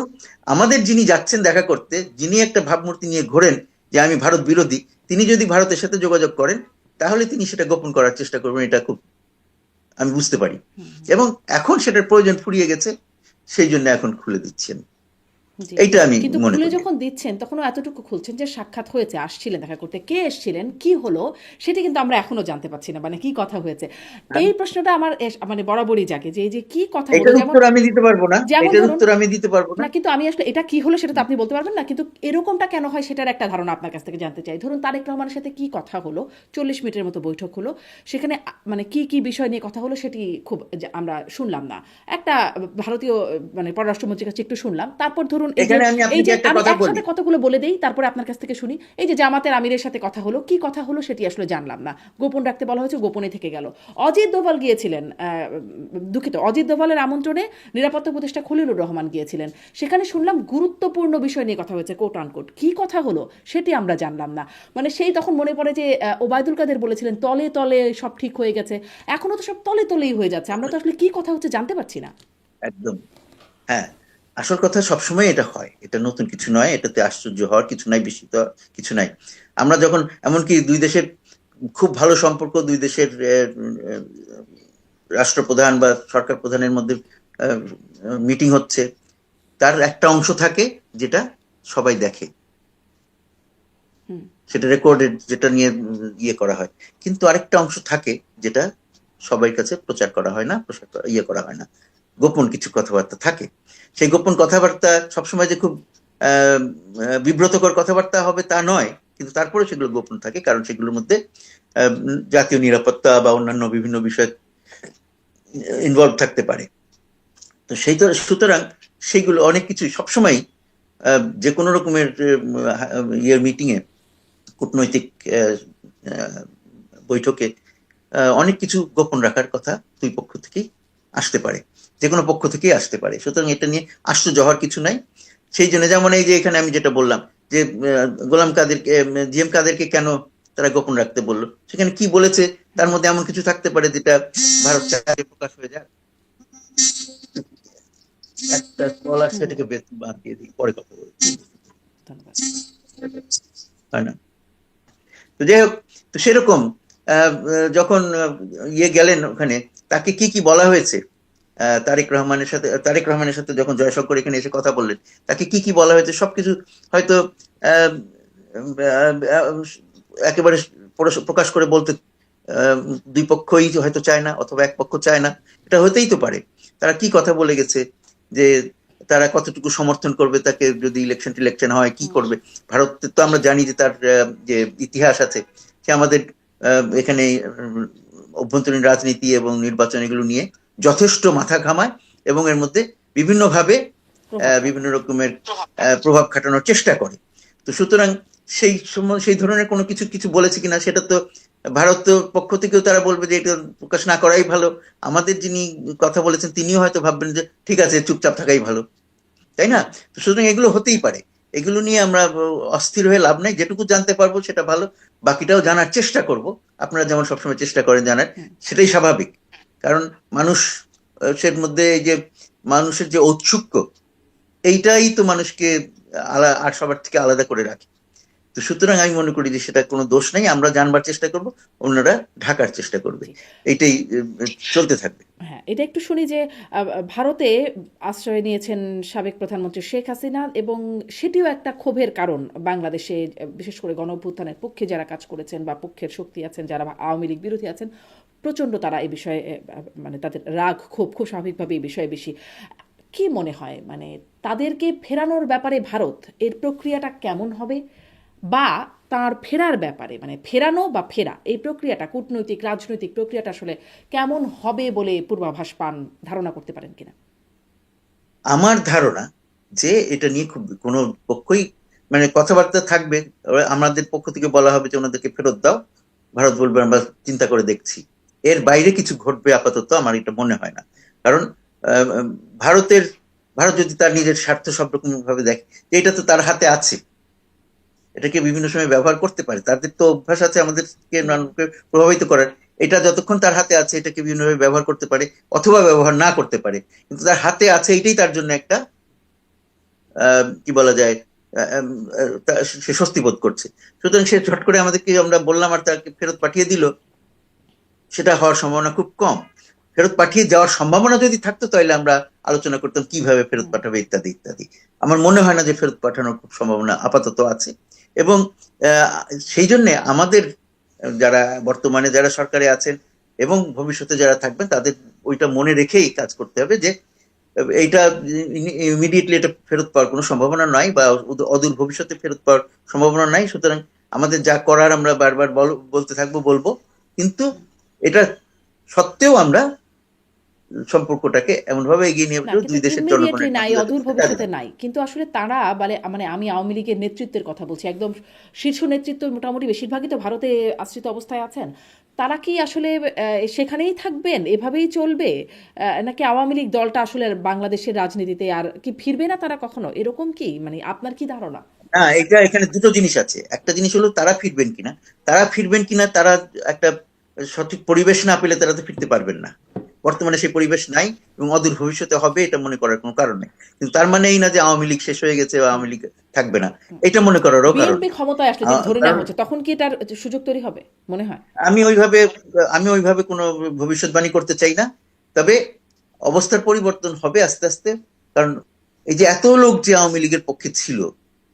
Speaker 2: আমাদের যিনি যাচ্ছেন দেখা করতে, যিনি একটা ভাবমূর্তি নিয়ে ঘোরেন যে আমি ভারত বিরোধী, তিনি যদি ভারতের সাথে যোগাযোগ করেন তাহলে তিনি সেটা গোপন করার চেষ্টা করবেন, এটা খুব আমি বুঝতে পারি। এবং এখন সেটার প্রয়োজন ফুরিয়ে গেছে, সেই জন্য এখন খুলে দিচ্ছেন, এইটা আমি
Speaker 1: কিন্তু
Speaker 2: মনে
Speaker 1: খুলে
Speaker 2: করি।
Speaker 1: যখন দিচ্ছেন তখনও এতটুকু খুলছেন যে সাক্ষাৎ হয়েছে, আসছিলেন দেখা করতে, কে এসেছিলেন, কি হলো, সেটা কিন্তু আমরা এখনো জানতে পারছি না। মানে কি কথা হয়েছে, এই প্রশ্নটা আমার মানে বরাবরই জাগে যে এই যে কি কথা হলো।
Speaker 2: এটার
Speaker 1: যেমন
Speaker 2: উত্তর আমি দিতে পারবো না,
Speaker 1: যেমন
Speaker 2: এটার
Speaker 1: ধরুন,
Speaker 2: উত্তর আমি দিতে পারবো না।
Speaker 1: না কিন্তু আমি আসলে এটা কি হলো সেটা তো আপনি বলতে পারবেন না, কিন্তু এরকমটা কেন হয় সেটার একটা ধারণা আপনার কাছ থেকে জানতে চাই। ধরুন তারেক রহমানের সাথে কি কথা হলো, 40 মিনিটের মতো বৈঠক হলো, সেখানে মানে কি কি বিষয় নিয়ে কথা হলো সেটি খুব আমরা শুনলাম না। একটা ভারতীয় মানে পররাষ্ট্রমন্ত্রীর কাছে একটু শুনলাম, তারপর ধরুন এই যে
Speaker 2: এখানে আমি আপনাকে একটা
Speaker 1: আমি
Speaker 2: কথা বলি।
Speaker 1: একসাথে কতগুলো বলে দেই, তারপরে আপনার কাছ থেকে শুনি। এই যে জামাতের আমিরের সাথে কথা হলো, কি কথা হলো সেটি আসলে জানলাম না, গোপন রাখতে বলা হয়েছে, গোপনে থেকে গেল। অজিত দোভাল গিয়েছিলেন, দুঃখিত, অজিত দোভালের আমন্ত্রণে নিরাপত্তা উপদেষ্টা খলিলুর রহমান গিয়েছিলেন, সেখানে শুনলাম গুরুত্বপূর্ণ বিষয় নিয়ে কথা হয়েছে, কোট আনকোট। কি কথা হলো সেটি আমরা জানলাম না। মানে সেই তখন মনে পড়ে যে ওবায়দুল কাদের বলেছিলেন তলে তলে সব ঠিক হয়ে গেছে, এখনো তো সব তলে তলেই হয়ে যাচ্ছে, আমরা তো আসলে কি কথা হচ্ছে জানতে পারছি না।
Speaker 2: একদম, হ্যাঁ, আসল কথা সবসময় এটা হয়, এটা নতুন কিছু নয়, এটাতে আশ্চর্য হওয়ার কিছু নাই, বেশি তো কিছু নাই। আমরা যখন এমনকি দুই দেশের খুব ভালো সম্পর্ক, দুই দেশের রাষ্ট্রপ্রধান বা সরকার প্রধানের মধ্যে মিটিং হচ্ছে, তার একটা অংশ থাকে যেটা সবাই দেখে, সেটা রেকর্ডেড, যেটা নিয়ে ইয়ে করা হয়। কিন্তু আরেকটা অংশ থাকে যেটা সবার কাছে প্রচার করা হয় না, ইয়ে করা হয় না, গোপন কিছু কথাবার্তা থাকে। সেই গোপন কথাবার্তা সবসময় যে খুব বিব্রতকর কথাবার্তা হবে তা নয়, কিন্তু তারপরে সেগুলো গোপন থাকে, কারণ সেগুলোর মধ্যে জাতীয় নিরাপত্তা বা অন্যান্য বিভিন্ন বিষয় ইনভলভ থাকতে পারে। তো সুতরাং সেইগুলো অনেক কিছু সবসময় যে কোনো রকমের ইয়ের মিটিং এ, কূটনৈতিক বৈঠকে অনেক কিছু গোপন রাখার কথা দুই পক্ষ থেকেই আসতে পারে, যে কোনো পক্ষ থেকেই আসতে পারে। সুতরাং এটা নিয়ে আশ্চর্য হওয়ার কিছু নাই। সেই জন্য যেমন এই যে এখানে আমি যেটা বললাম যে গোলাম কাদেরকে জিএম কাদেরকে কেন তারা গোপন রাখতে বললো, সেখানে কি বলেছে তার মধ্যে এমন কিছু থাকতে পারে যেটা ভারত চায় প্রকাশ হয়ে যায়। একটা কল আসছে, এটাকে বাদ দিয়ে দিই, পরে কথা বলছি,
Speaker 1: ধন্যবাদ।
Speaker 2: হয় না? তো যাই হোক, তো সেরকম যখন ইয়ে গেলেন ওখানে, তাকে কি কি বলা হয়েছে, তারেক রহমানের সাথে যখন জয়শঙ্কর এখানে এসে কথা বললেন, তাকে কি কি বলা হয়েছে সবকিছু হয়তো আহ, আহ, আহ, একেবারে প্রকাশ করে বলতে আহ, দুই পক্ষই হয়তো চায় না, অথবা এক পক্ষ চায় না, এটা হতেই তো পারে। তারা কি কথা বলে গেছে, যে তারা কতটুকু সমর্থন করবে তাকে যদি ইলেকশন হয়, কি করবে। ভারতের তো আমরা জানি যে তার যে ইতিহাস আছে, সে আমাদের এখানে অভ্যন্তরীণ রাজনীতি এবং নির্বাচন এগুলো নিয়ে যথেষ্ট মাথা ঘামায়, এবং এর মধ্যে বিভিন্নভাবে বিভিন্ন রকমের প্রভাব খাটানোর চেষ্টা করে। তো সুতরাং সেই সময় সেই ধরনের কোনো কিছু কিছু বলেছে কিনা সেটা তো ভারত পক্ষ থেকেও তারা বলবে যে এটা প্রকাশ না করাই ভালো। আমাদের যিনি কথা বলেছেন তিনিও হয়তো ভাববেন যে ঠিক আছে, চুপচাপ থাকাই ভালো, তাই না? তো সুতরাং এগুলো হতেই পারে, এগুলো নিয়ে আমরা অস্থির হয়ে লাভ নাই। যেটুকু জানতে পারবো সেটা ভালো, বাকিটাও জানার চেষ্টা করব। আপনারা যেমন সবসময় চেষ্টা করেন জানার, সেটাই স্বাভাবিক। কারণ মানুষ সের মধ্যে এই যে মানুষের যে ঔৎসুক্য, এইটাই তো মানুষকে আর সবার থেকে আলাদা করে রাখে। তো সুতরাং আমি মনে করি যে সেটা কোনো দোষ নাই, আমরা জানবার চেষ্টা করব, অন্যরা ঢাকার চেষ্টা করবে, এইটাই চলতে থাকবে।
Speaker 1: হ্যাঁ, এটা একটু শুনি যে ভারতে আশ্রয় নিয়েছেন সাবেক প্রধানমন্ত্রী শেখ হাসিনা, এবং সেটিও একটা ক্ষোভের কারণ বাংলাদেশে, বিশেষ করে গণঅভ্যুত্থানের পক্ষে যারা কাজ করেছেন বা পক্ষের শক্তি আছেন, যারা আওয়ামী লীগ বিরোধী আছেন, প্রচণ্ড তারা এই বিষয়ে মানে তাদের রাগ ক্ষোভ খুব স্বাভাবিকভাবে এই বিষয়ে বেশি। কি মনে হয়, মানে তাদেরকে ফেরানোর ব্যাপারে ভারত এর প্রক্রিয়াটা কেমন হবে, বা তার ফেরার ব্যাপারে, মানে ফেরানো বা ফেরা এই প্রক্রিয়াটা, কূটনৈতিক রাজনৈতিক প্রক্রিয়াটা আসলে কেমন হবে বলে পূর্বাভাস পান, ধারণা করতে পারেন কিনা?
Speaker 2: আমার ধারণা যে এটা নিয়ে খুব কোনো পক্ষই মানে কথাবার্তা থাকবে, আমাদের পক্ষ থেকে বলা হবে যে ওনাদেরকে ফেরত দাও, ভারত বলবে আমরা চিন্তা করে দেখছি। এর বাইরে কিছু ঘটবে আপাতত আমার এটা মনে হয় না। কারণ আহ, ভারতের ভারত যদি তার নিজের স্বার্থ সব রকম ভাবে দেখে যে এটা তো তার হাতে আছে, এটাকে বিভিন্ন সময় ব্যবহার করতে পারে, তাদের তো অভ্যাস আছে আমাদেরকে প্রভাবিত করার। এটা যতক্ষণ তার হাতে আছে এটাকে বিভিন্নভাবে ব্যবহার করতে পারে, অথবা ব্যবহার না করতে পারে, কিন্তু তার হাতে আছে এটাই তার জন্য একটা কি বলা যায়, সে স্বস্তি বোধ করছে। সুতরাং সে ঝট করে আমাদেরকে আমরা বললাম আর তাকে ফেরত পাঠিয়ে দিল, সেটা হওয়ার সম্ভাবনা খুব কম। ফেরত পাঠিয়ে যাওয়ার সম্ভাবনা যদি থাকতো তাহলে আমরা আলোচনা করতাম কিভাবে ফেরত পাঠাবে ইত্যাদি ইত্যাদি। আমার মনে হয় না যে ফেরত পাঠানোর খুব সম্ভাবনা আপাতত আছে। এবং আহ, সেই জন্য আমাদের যারা বর্তমানে যারা সরকারে আছেন এবং ভবিষ্যতে যারা থাকবেন তাদের ওইটা মনে রেখেই কাজ করতে হবে যে এইটা ইমিডিয়েটলি এটা ফেরত পাওয়ার কোনো সম্ভাবনা নাই, বা অদূর ভবিষ্যতে ফেরত পাওয়ার সম্ভাবনা নাই। সুতরাং আমাদের যা করার আমরা বারবার বলতে থাকবো, বলবো, কিন্তু এটা সত্ত্বেও আমরা সম্পর্কটাকে এমন ভাবে এগিয়ে নিয়ে
Speaker 1: না,
Speaker 2: যাবো
Speaker 1: কিন্তু
Speaker 2: দুই দেশের
Speaker 1: ইমিডিয়েটলি
Speaker 2: জনগণের
Speaker 1: নাই,
Speaker 2: মধ্যে
Speaker 1: অদূর
Speaker 2: যাতে কাজে
Speaker 1: ভবিষ্যতে
Speaker 2: লাগে।
Speaker 1: নাই, কিন্তু আসলে তারা মানে আমি আওয়ামী লীগের নেতৃত্বের কথা বলছি, একদম শীর্ষ নেতৃত্ব মোটামুটি বেশিরভাগই তো ভারতে আশ্রিত অবস্থায় আছেন। তারা কি আসলে সেখানেই থাকবেন, এভাবেই চলবে, নাকি আওয়ামী লীগ দলটা আসলে বাংলাদেশের রাজনীতিতে আর কি ফিরবে না তারা কখনো, এরকম কি, মানে আপনার কি ধারণা?
Speaker 2: না, এটা এখানে দুটো জিনিস আছে। একটা জিনিস হলো তারা ফিরবেন কিনা, তারা একটা সঠিক পরিবেশ না পেলে তারা তো ফিরতে পারবেন না। বর্তমানে সেই পরিবেশ নাই, এবং অদূর ভবিষ্যতে হবে এটা মনে করার কোনো কারণ নেই। কিন্তু তার মানে এই না যে আওয়ামী লীগ শেষ হয়ে গেছে বা আওয়ামী লীগ থাকবে না, এটা মনে করারও কারণ
Speaker 1: বিএনপি
Speaker 2: নেই।
Speaker 1: ক্ষমতায় আসলে যদি ধরে
Speaker 2: কারণ
Speaker 1: নেওয়া হচ্ছে, তখন কি এটার সুযোগ তৈরি হবে মনে হয়?
Speaker 2: আমি ওইভাবে আমি ওইভাবে কোনো ভবিষ্যৎবাণী করতে চাই না। তবে অবস্থার পরিবর্তন হবে আস্তে আস্তে। কারণ এই যে এত লোক যে আওয়ামী লীগের পক্ষে ছিল,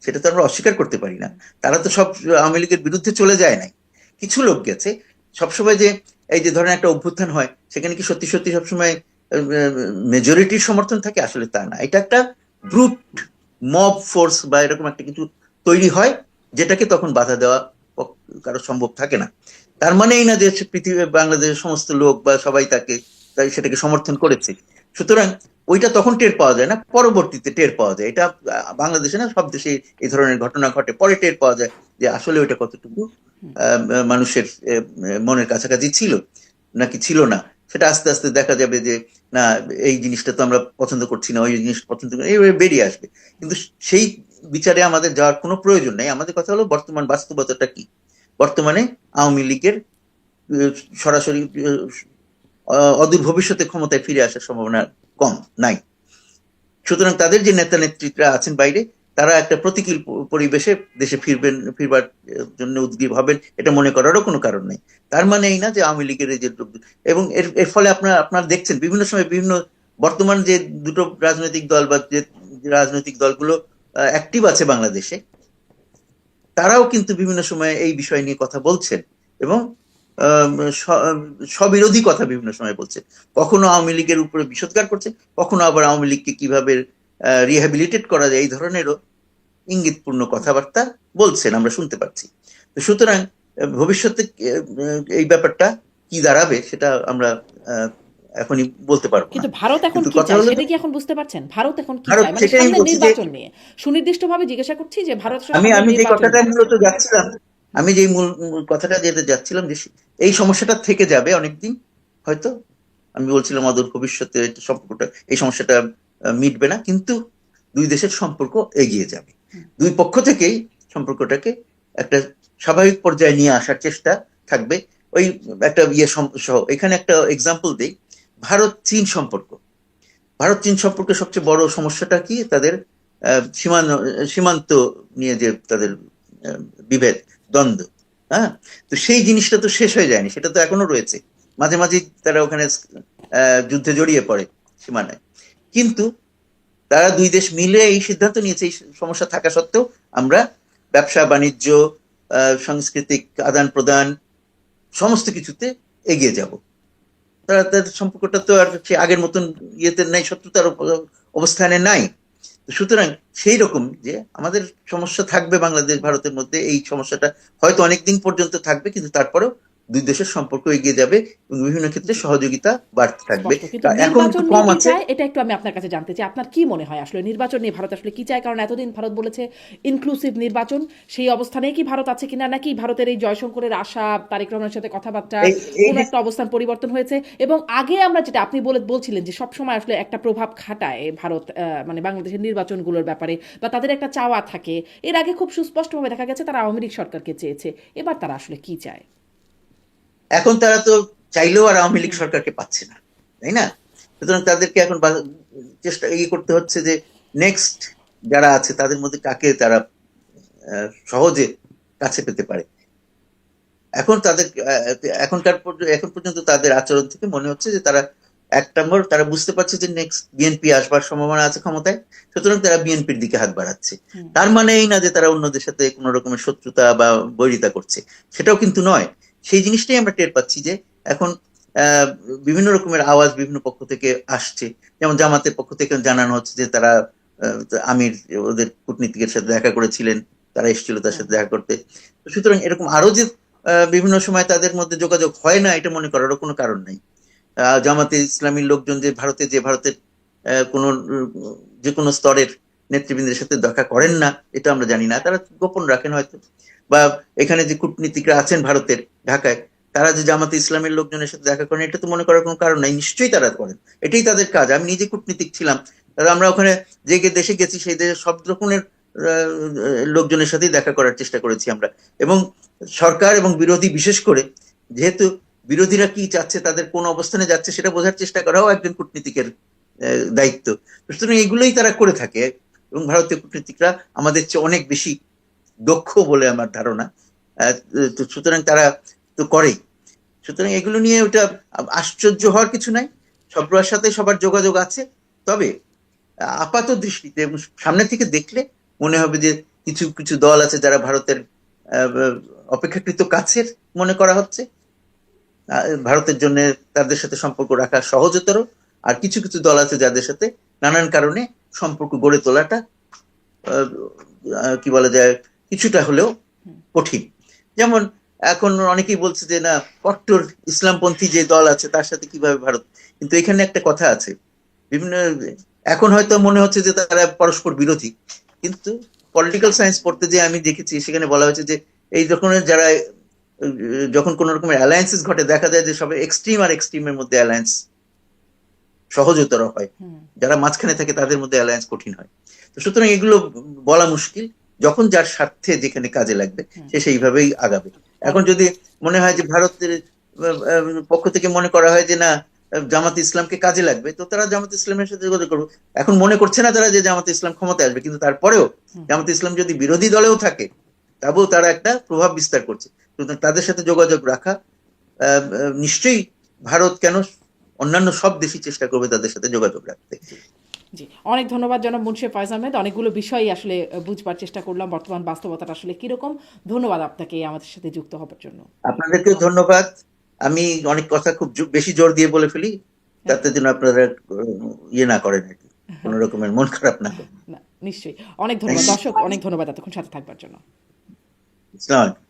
Speaker 2: সেটা তো আমরা অস্বীকার করতে পারি না। তারা তো সব আওয়ামী লীগের বিরুদ্ধে চলে যায় নাই, কিছু লোক গেছে। সবসময় যে এই যে ধরেন একটা অভ্যুত্থান হয়, সেখানে কি সত্যি সত্যি সবসময় মেজরিটির সমর্থন থাকে? আসলে তা না, এটা একটা ব্রুট মব ফোর্স বা এরকম একটা কিছু তৈরি হয়, যেটাকে তখন বাধা দেওয়া কারো সম্ভব থাকে না। তার মানে এই না যে পৃথিবী বাংলাদেশের সমস্ত লোক বা সবাই তাই সেটাকে সমর্থন করেছে। সুতরাং ওইটা তখন টের পাওয়া যায় না, পরবর্তীতে টের পাওয়া যায়। এটা বাংলাদেশে না, সব দেশে এই ধরনের ঘটনা ঘটে, পরে টের পাওয়া যায় যে আসলে ওইটা কতটুকু মানুষের মনের কাছাকাছি ছিল নাকি ছিল না। সেটা আস্তে আস্তে দেখা যাবে যে না, এই জিনিসটা তো আমরা পছন্দ করছি না, ওই জিনিস পছন্দ করি না, এইভাবে বেরিয়ে আসবে। কিন্তু সেই বিচারে আমাদের যাওয়ার কোনো প্রয়োজন নেই। আমাদের কথা হলো বর্তমান বাস্তবতাটা কি। বর্তমানে আওয়ামী লীগের আহ, সরাসরি অদূর ভবিষ্যতে ক্ষমতায় ফিরে আসার সম্ভাবনা কম, নাই। সুতরাং তাদের যে নেতা নেত্রীরা আছেন বাইরে, তারা একটা প্রতিকূল পরিবেশে দেশে ফিরবার জন্য উদ্গ্রীব হবেন, এটা মনে করারও কোনো কারণ নেই। তার মানে এই না যে আওয়ামী লীগের এই যে এবং এর এর ফলে আপনারা দেখছেন বিভিন্ন সময় বিভিন্ন বর্তমান যে দুটো রাজনৈতিক দল বা যে রাজনৈতিক দলগুলো অ্যাক্টিভ আছে বাংলাদেশে, তারাও কিন্তু বিভিন্ন সময় এই বিষয় নিয়ে কথা বলছেন এবং আম, স- স্ববিরোধী কথা বিভিন্ন সময় বলছে। কখনো আওয়ামী লীগের উপরে বিষোদ্গার করছে, কখনো আবার আওয়ামী লীগকে কিভাবে রিহ্যাবিলিটেট করা যায় এই ধরনেরও ইঙ্গিতপূর্ণ কথাবার্তা বলছেন, আমরা শুনতে পাচ্ছি। তো সুতরাং ভবিষ্যতে এই ব্যাপারটা কি দাঁড়াবে সেটা আমরা আহ, এখনই বলতে পারবো না।
Speaker 1: কিন্তু ভারত এখন
Speaker 2: কিন্তু
Speaker 1: কি
Speaker 2: কথা
Speaker 1: চায়
Speaker 2: হলো যে
Speaker 1: সেটা কি এখন বুঝতে পারছেন? ভারত এখন কি
Speaker 2: ভারত,
Speaker 1: চায়, মানে
Speaker 2: সেটাই আমি
Speaker 1: সামনে
Speaker 2: বলছি যে
Speaker 1: নির্বাচন নিয়ে সুনির্দিষ্টভাবে জিজ্ঞাসা করছি যে ভারত আসলে
Speaker 2: আমি
Speaker 1: সামনে
Speaker 2: আমি যে
Speaker 1: নির্বাচন
Speaker 2: কথাটা
Speaker 1: নিয়ে।
Speaker 2: মূলত যাচ্ছিলাম, আমি যে মূল কথাটা যেতে যাচ্ছিলাম যে এই সমস্যাটা থেকে যাবে অনেকদিন হয়তো। আমি বলছিলাম অদূর ভবিষ্যতে এটা সম্পর্কটা, এই সমস্যাটা মিটবে না, কিন্তু দুই দেশের সম্পর্ক এগিয়ে যাবে। দুই পক্ষ থেকেই সম্পর্কটাকে একটা স্বাভাবিক পর্যায়ে নিয়ে আসার চেষ্টা থাকবে। ওই একটা সহ এখানে একটা এক্সাম্পল দেই। ভারত চীন সম্পর্ক, ভারত চীন সম্পর্কে সবচেয়ে বড় সমস্যাটা কি, তাদের সীমান্ত সীমান্ত নিয়ে যে তাদের আহ, বিভেদ, দ্বন্দ্ব। হ্যাঁ, তো সেই জিনিসটা তো শেষ হয়ে যায়নি, সেটা তো এখনো রয়েছে। মাঝে মাঝে তারা ওখানে যুদ্ধে জড়িয়ে পড়ে সীমানায়। কিন্তু তারা দুই দেশ মিলে এই সিদ্ধান্ত নিয়েছে, এই সমস্যা থাকা সত্ত্বেও আমরা ব্যবসা বাণিজ্য, সাংস্কৃতিক আদান প্রদান, সমস্ত কিছুতে এগিয়ে যাব। তারা তাদের সম্পর্কটা তো আর সে আগের মতন ইয়েতে নাই, শত্রুতার অবস্থানে নাই। সুতরাং সেই রকম যে আমাদের সমস্যা থাকবে বাংলাদেশ ভারতের মধ্যে, এই সমস্যাটা হয়তো অনেকদিন পর্যন্ত থাকবে, কিন্তু তারপরেও দুই দেশের সম্পর্ক এগিয়ে যাবে এবং বিভিন্ন ক্ষেত্রে সহযোগিতা বাড়তে থাকবে।
Speaker 1: স্পষ্ট, কিন্তু
Speaker 2: এখন
Speaker 1: নির্বাচন
Speaker 2: একটু
Speaker 1: নিয়ে
Speaker 2: কম
Speaker 1: কি
Speaker 2: আছে।
Speaker 1: চায় এটা একটু আমি আপনার কাছে জানতে চাই। আপনার কি মনে হয় আসলে নির্বাচন নিয়ে ভারত আসলে কি চায়? কারণ এতদিন ভারত বলেছে ইনক্লুসিভ নির্বাচন, সেই অবস্থানে কি ভারত আছে কিনা, নাকি ভারতের এই জয়শঙ্করের আশা, তারেক রহমানের সাথে কথাবার্তার
Speaker 2: এই এই
Speaker 1: কোনো
Speaker 2: যে
Speaker 1: একটা অবস্থান পরিবর্তন হয়েছে? এবং আগে আমরা যেটা আপনি বলছিলেন যে সবসময় আসলে একটা প্রভাব খাটায় ভারত, মানে বাংলাদেশের নির্বাচনগুলোর ব্যাপারে, বা তাদের একটা চাওয়া থাকে। এর আগে খুব সুস্পষ্টভাবে দেখা গেছে তারা আওয়ামী লীগ সরকারকে চেয়েছে, এবার তারা আসলে কি চায়?
Speaker 2: এখন তারা তো চাইলেও আর আওয়ামী লীগ সরকারকে পাচ্ছে না, তাই না? সুতরাং তাদেরকে এখন চেষ্টা করতে হচ্ছে যে নেক্সট যারা আছে তাদের মধ্যে কাকে তারা সহজে কাছে পেতে পারে। এখন তাদের এখন পর্যন্ত তাদের আচরণ থেকে মনে হচ্ছে যে তারা এক নম্বর, তারা বুঝতে পারছে যে নেক্সট বিএনপি আসবার সম্ভাবনা আছে ক্ষমতায়, সুতরাং তারা বিএনপির দিকে হাত বাড়াচ্ছে।
Speaker 1: হুম।
Speaker 2: তার মানে এই না যে তারা অন্যদের সাথে কোনো রকমের শত্রুতা বা বৈরিতা করছে, সেটাও কিন্তু নয়। সেই জিনিসটাই আমরা টের পাচ্ছি যে এখন আহ বিভিন্ন রকমের আওয়াজ বিভিন্ন পক্ষ থেকে আসছে। যেমন জামাতের পক্ষ থেকে জানানো হচ্ছে যে তারা আহ, আমির ওদের কূটনীতিকের সাথে দেখা করেছিলেন, তারা এসেছিল তার সাথে দেখা করতে। সুতরাং এরকম আরো যে বিভিন্ন সময় তাদের মধ্যে যোগাযোগ হয় না, এটা মনে করারও কোনো কারণ নেই। জামাতে ইসলামীর লোকজন যে ভারতের কোনো যে কোনো স্তরের নেতৃবৃন্দের সাথে দেখা করেন না, এটা আমরা জানি না, তারা গোপন রাখেন হয়তো। বা এখানে যে কূটনীতিকরা আছেন ভারতের ঢাকায়, তারা যে জামাতে ইসলামের লোকজনের সাথে দেখা করেন, এটা তো মনে করার কোনো কারণ নাই, নিশ্চয়ই তারা করেন। এটাই তাদের কাজ। আমি নিজে কূটনীতিক ছিলাম, আমরা ওখানে যে দেশে গেছি সেই দেশের সব রকমের লোকজনের সাথেই দেখা করার চেষ্টা করেছি আমরা। এবং সরকার এবং বিরোধী বিশেষ করে, যেহেতু বিরোধীরা কি চাচ্ছে, তাদের কোন অবস্থানে যাচ্ছে সেটা বোঝার চেষ্টা করাও একজন কূটনীতিকের দায়িত্ব। সুতরাং এগুলোই তারা করে থাকে এবং ভারতীয় কূটনীতিকরা আমাদের চেয়ে অনেক বেশি দক্ষ বলে আমার ধারণা। তো সুতরাং তারা তো করেই। সুতরাং এগুলো নিয়ে ওটা আশ্চর্য হওয়ার কিছু নাই। সবার সাথে সবার যোগাযোগ আছে। তবে আপাত দৃষ্টিতে এবং সামনে থেকে দেখলে মনে হবে যে কিছু কিছু দল আছে যারা ভারতের আহ, অপেক্ষাকৃত কাছের মনে করা হচ্ছে, ভারতের জন্য তাদের সাথে সম্পর্ক রাখা সহজতর। আর কিছু কিছু দল আছে যাদের সাথে নানান কারণে সম্পর্ক গড়ে তোলাটা আহ, কি বলা যায়, কিছুটা হলেও কঠিন। যেমন এখন অনেকেই বলছে যে না, কট্টর ইসলামপন্থী যে দল আছে তার সাথে কিভাবে ভারত, কিন্তু এখানে একটা কথা আছে, বিভিন্ন এখন হয়তো মনে হচ্ছে যে তারা পরস্পর বিরোধী, কিন্তু পলিটিক্যাল সায়েন্স পড়তে যে আমি দেখেছি সেখানে বলা হয়েছে যে এই রকমের যারা যখন কোন রকমের অ্যালায়েন্সেস ঘটে দেখা যায় যে সবে এক্সট্রিম আর এক্সট্রিমের মধ্যে অ্যালায়েন্স সহজতর হয়, যারা মাঝখানে থাকে তাদের মধ্যে অ্যালায়েন্স কঠিন হয়। তো সুতরাং এগুলো বলা মুশকিল, যখন যার স্বার্থে যেখানে কাজে লাগবে সে সেইভাবেই আগাবে। এখন যদি মনে হয় যে ভারতের পক্ষ থেকে মনে করা হয় যে না জামাত ইসলামকে কাজে লাগবে, তো তারা জামাত ইসলামের সাথে যোগাযোগ করবে। এখন মনে করছে না তারা যে জামাত ইসলাম ক্ষমতায় আসবে, কিন্তু তারপরেও জামাত ইসলাম যদি বিরোধী দলেও থাকে তবেও তারা একটা প্রভাব বিস্তার করছে। সুতরাং তাদের সাথে যোগাযোগ রাখা নিশ্চয়ই ভারত কেন অন্যান্য সব দেশই চেষ্টা করবে তাদের সাথে যোগাযোগ রাখতে।
Speaker 1: জি, অনেক ধন্যবাদ জনাব মুন্সি ফয়েজ আহমেদ। অনেকগুলো বিষয় আসলে বুঝবার চেষ্টা করলাম, বর্তমান বাস্তবতাটা আসলে কিরকম। ধন্যবাদ আপনাকে আমাদের সাথে যুক্ত হবার জন্য।
Speaker 2: আপনাদেরকেও ধন্যবাদ। আমি অনেক কথা খুব বেশি জোর দিয়ে বলে ফেলি, তাতে যেন আপনারা ইয়ে না করেন আর কি, কোন রকমের মন খারাপ না করেন।
Speaker 1: না, নিশ্চয়ই। অনেক ধন্যবাদ দর্শক, অনেক ধন্যবাদ এতক্ষণ সাথে থাকবার জন্য।
Speaker 2: আসসালামু আলাইকুম।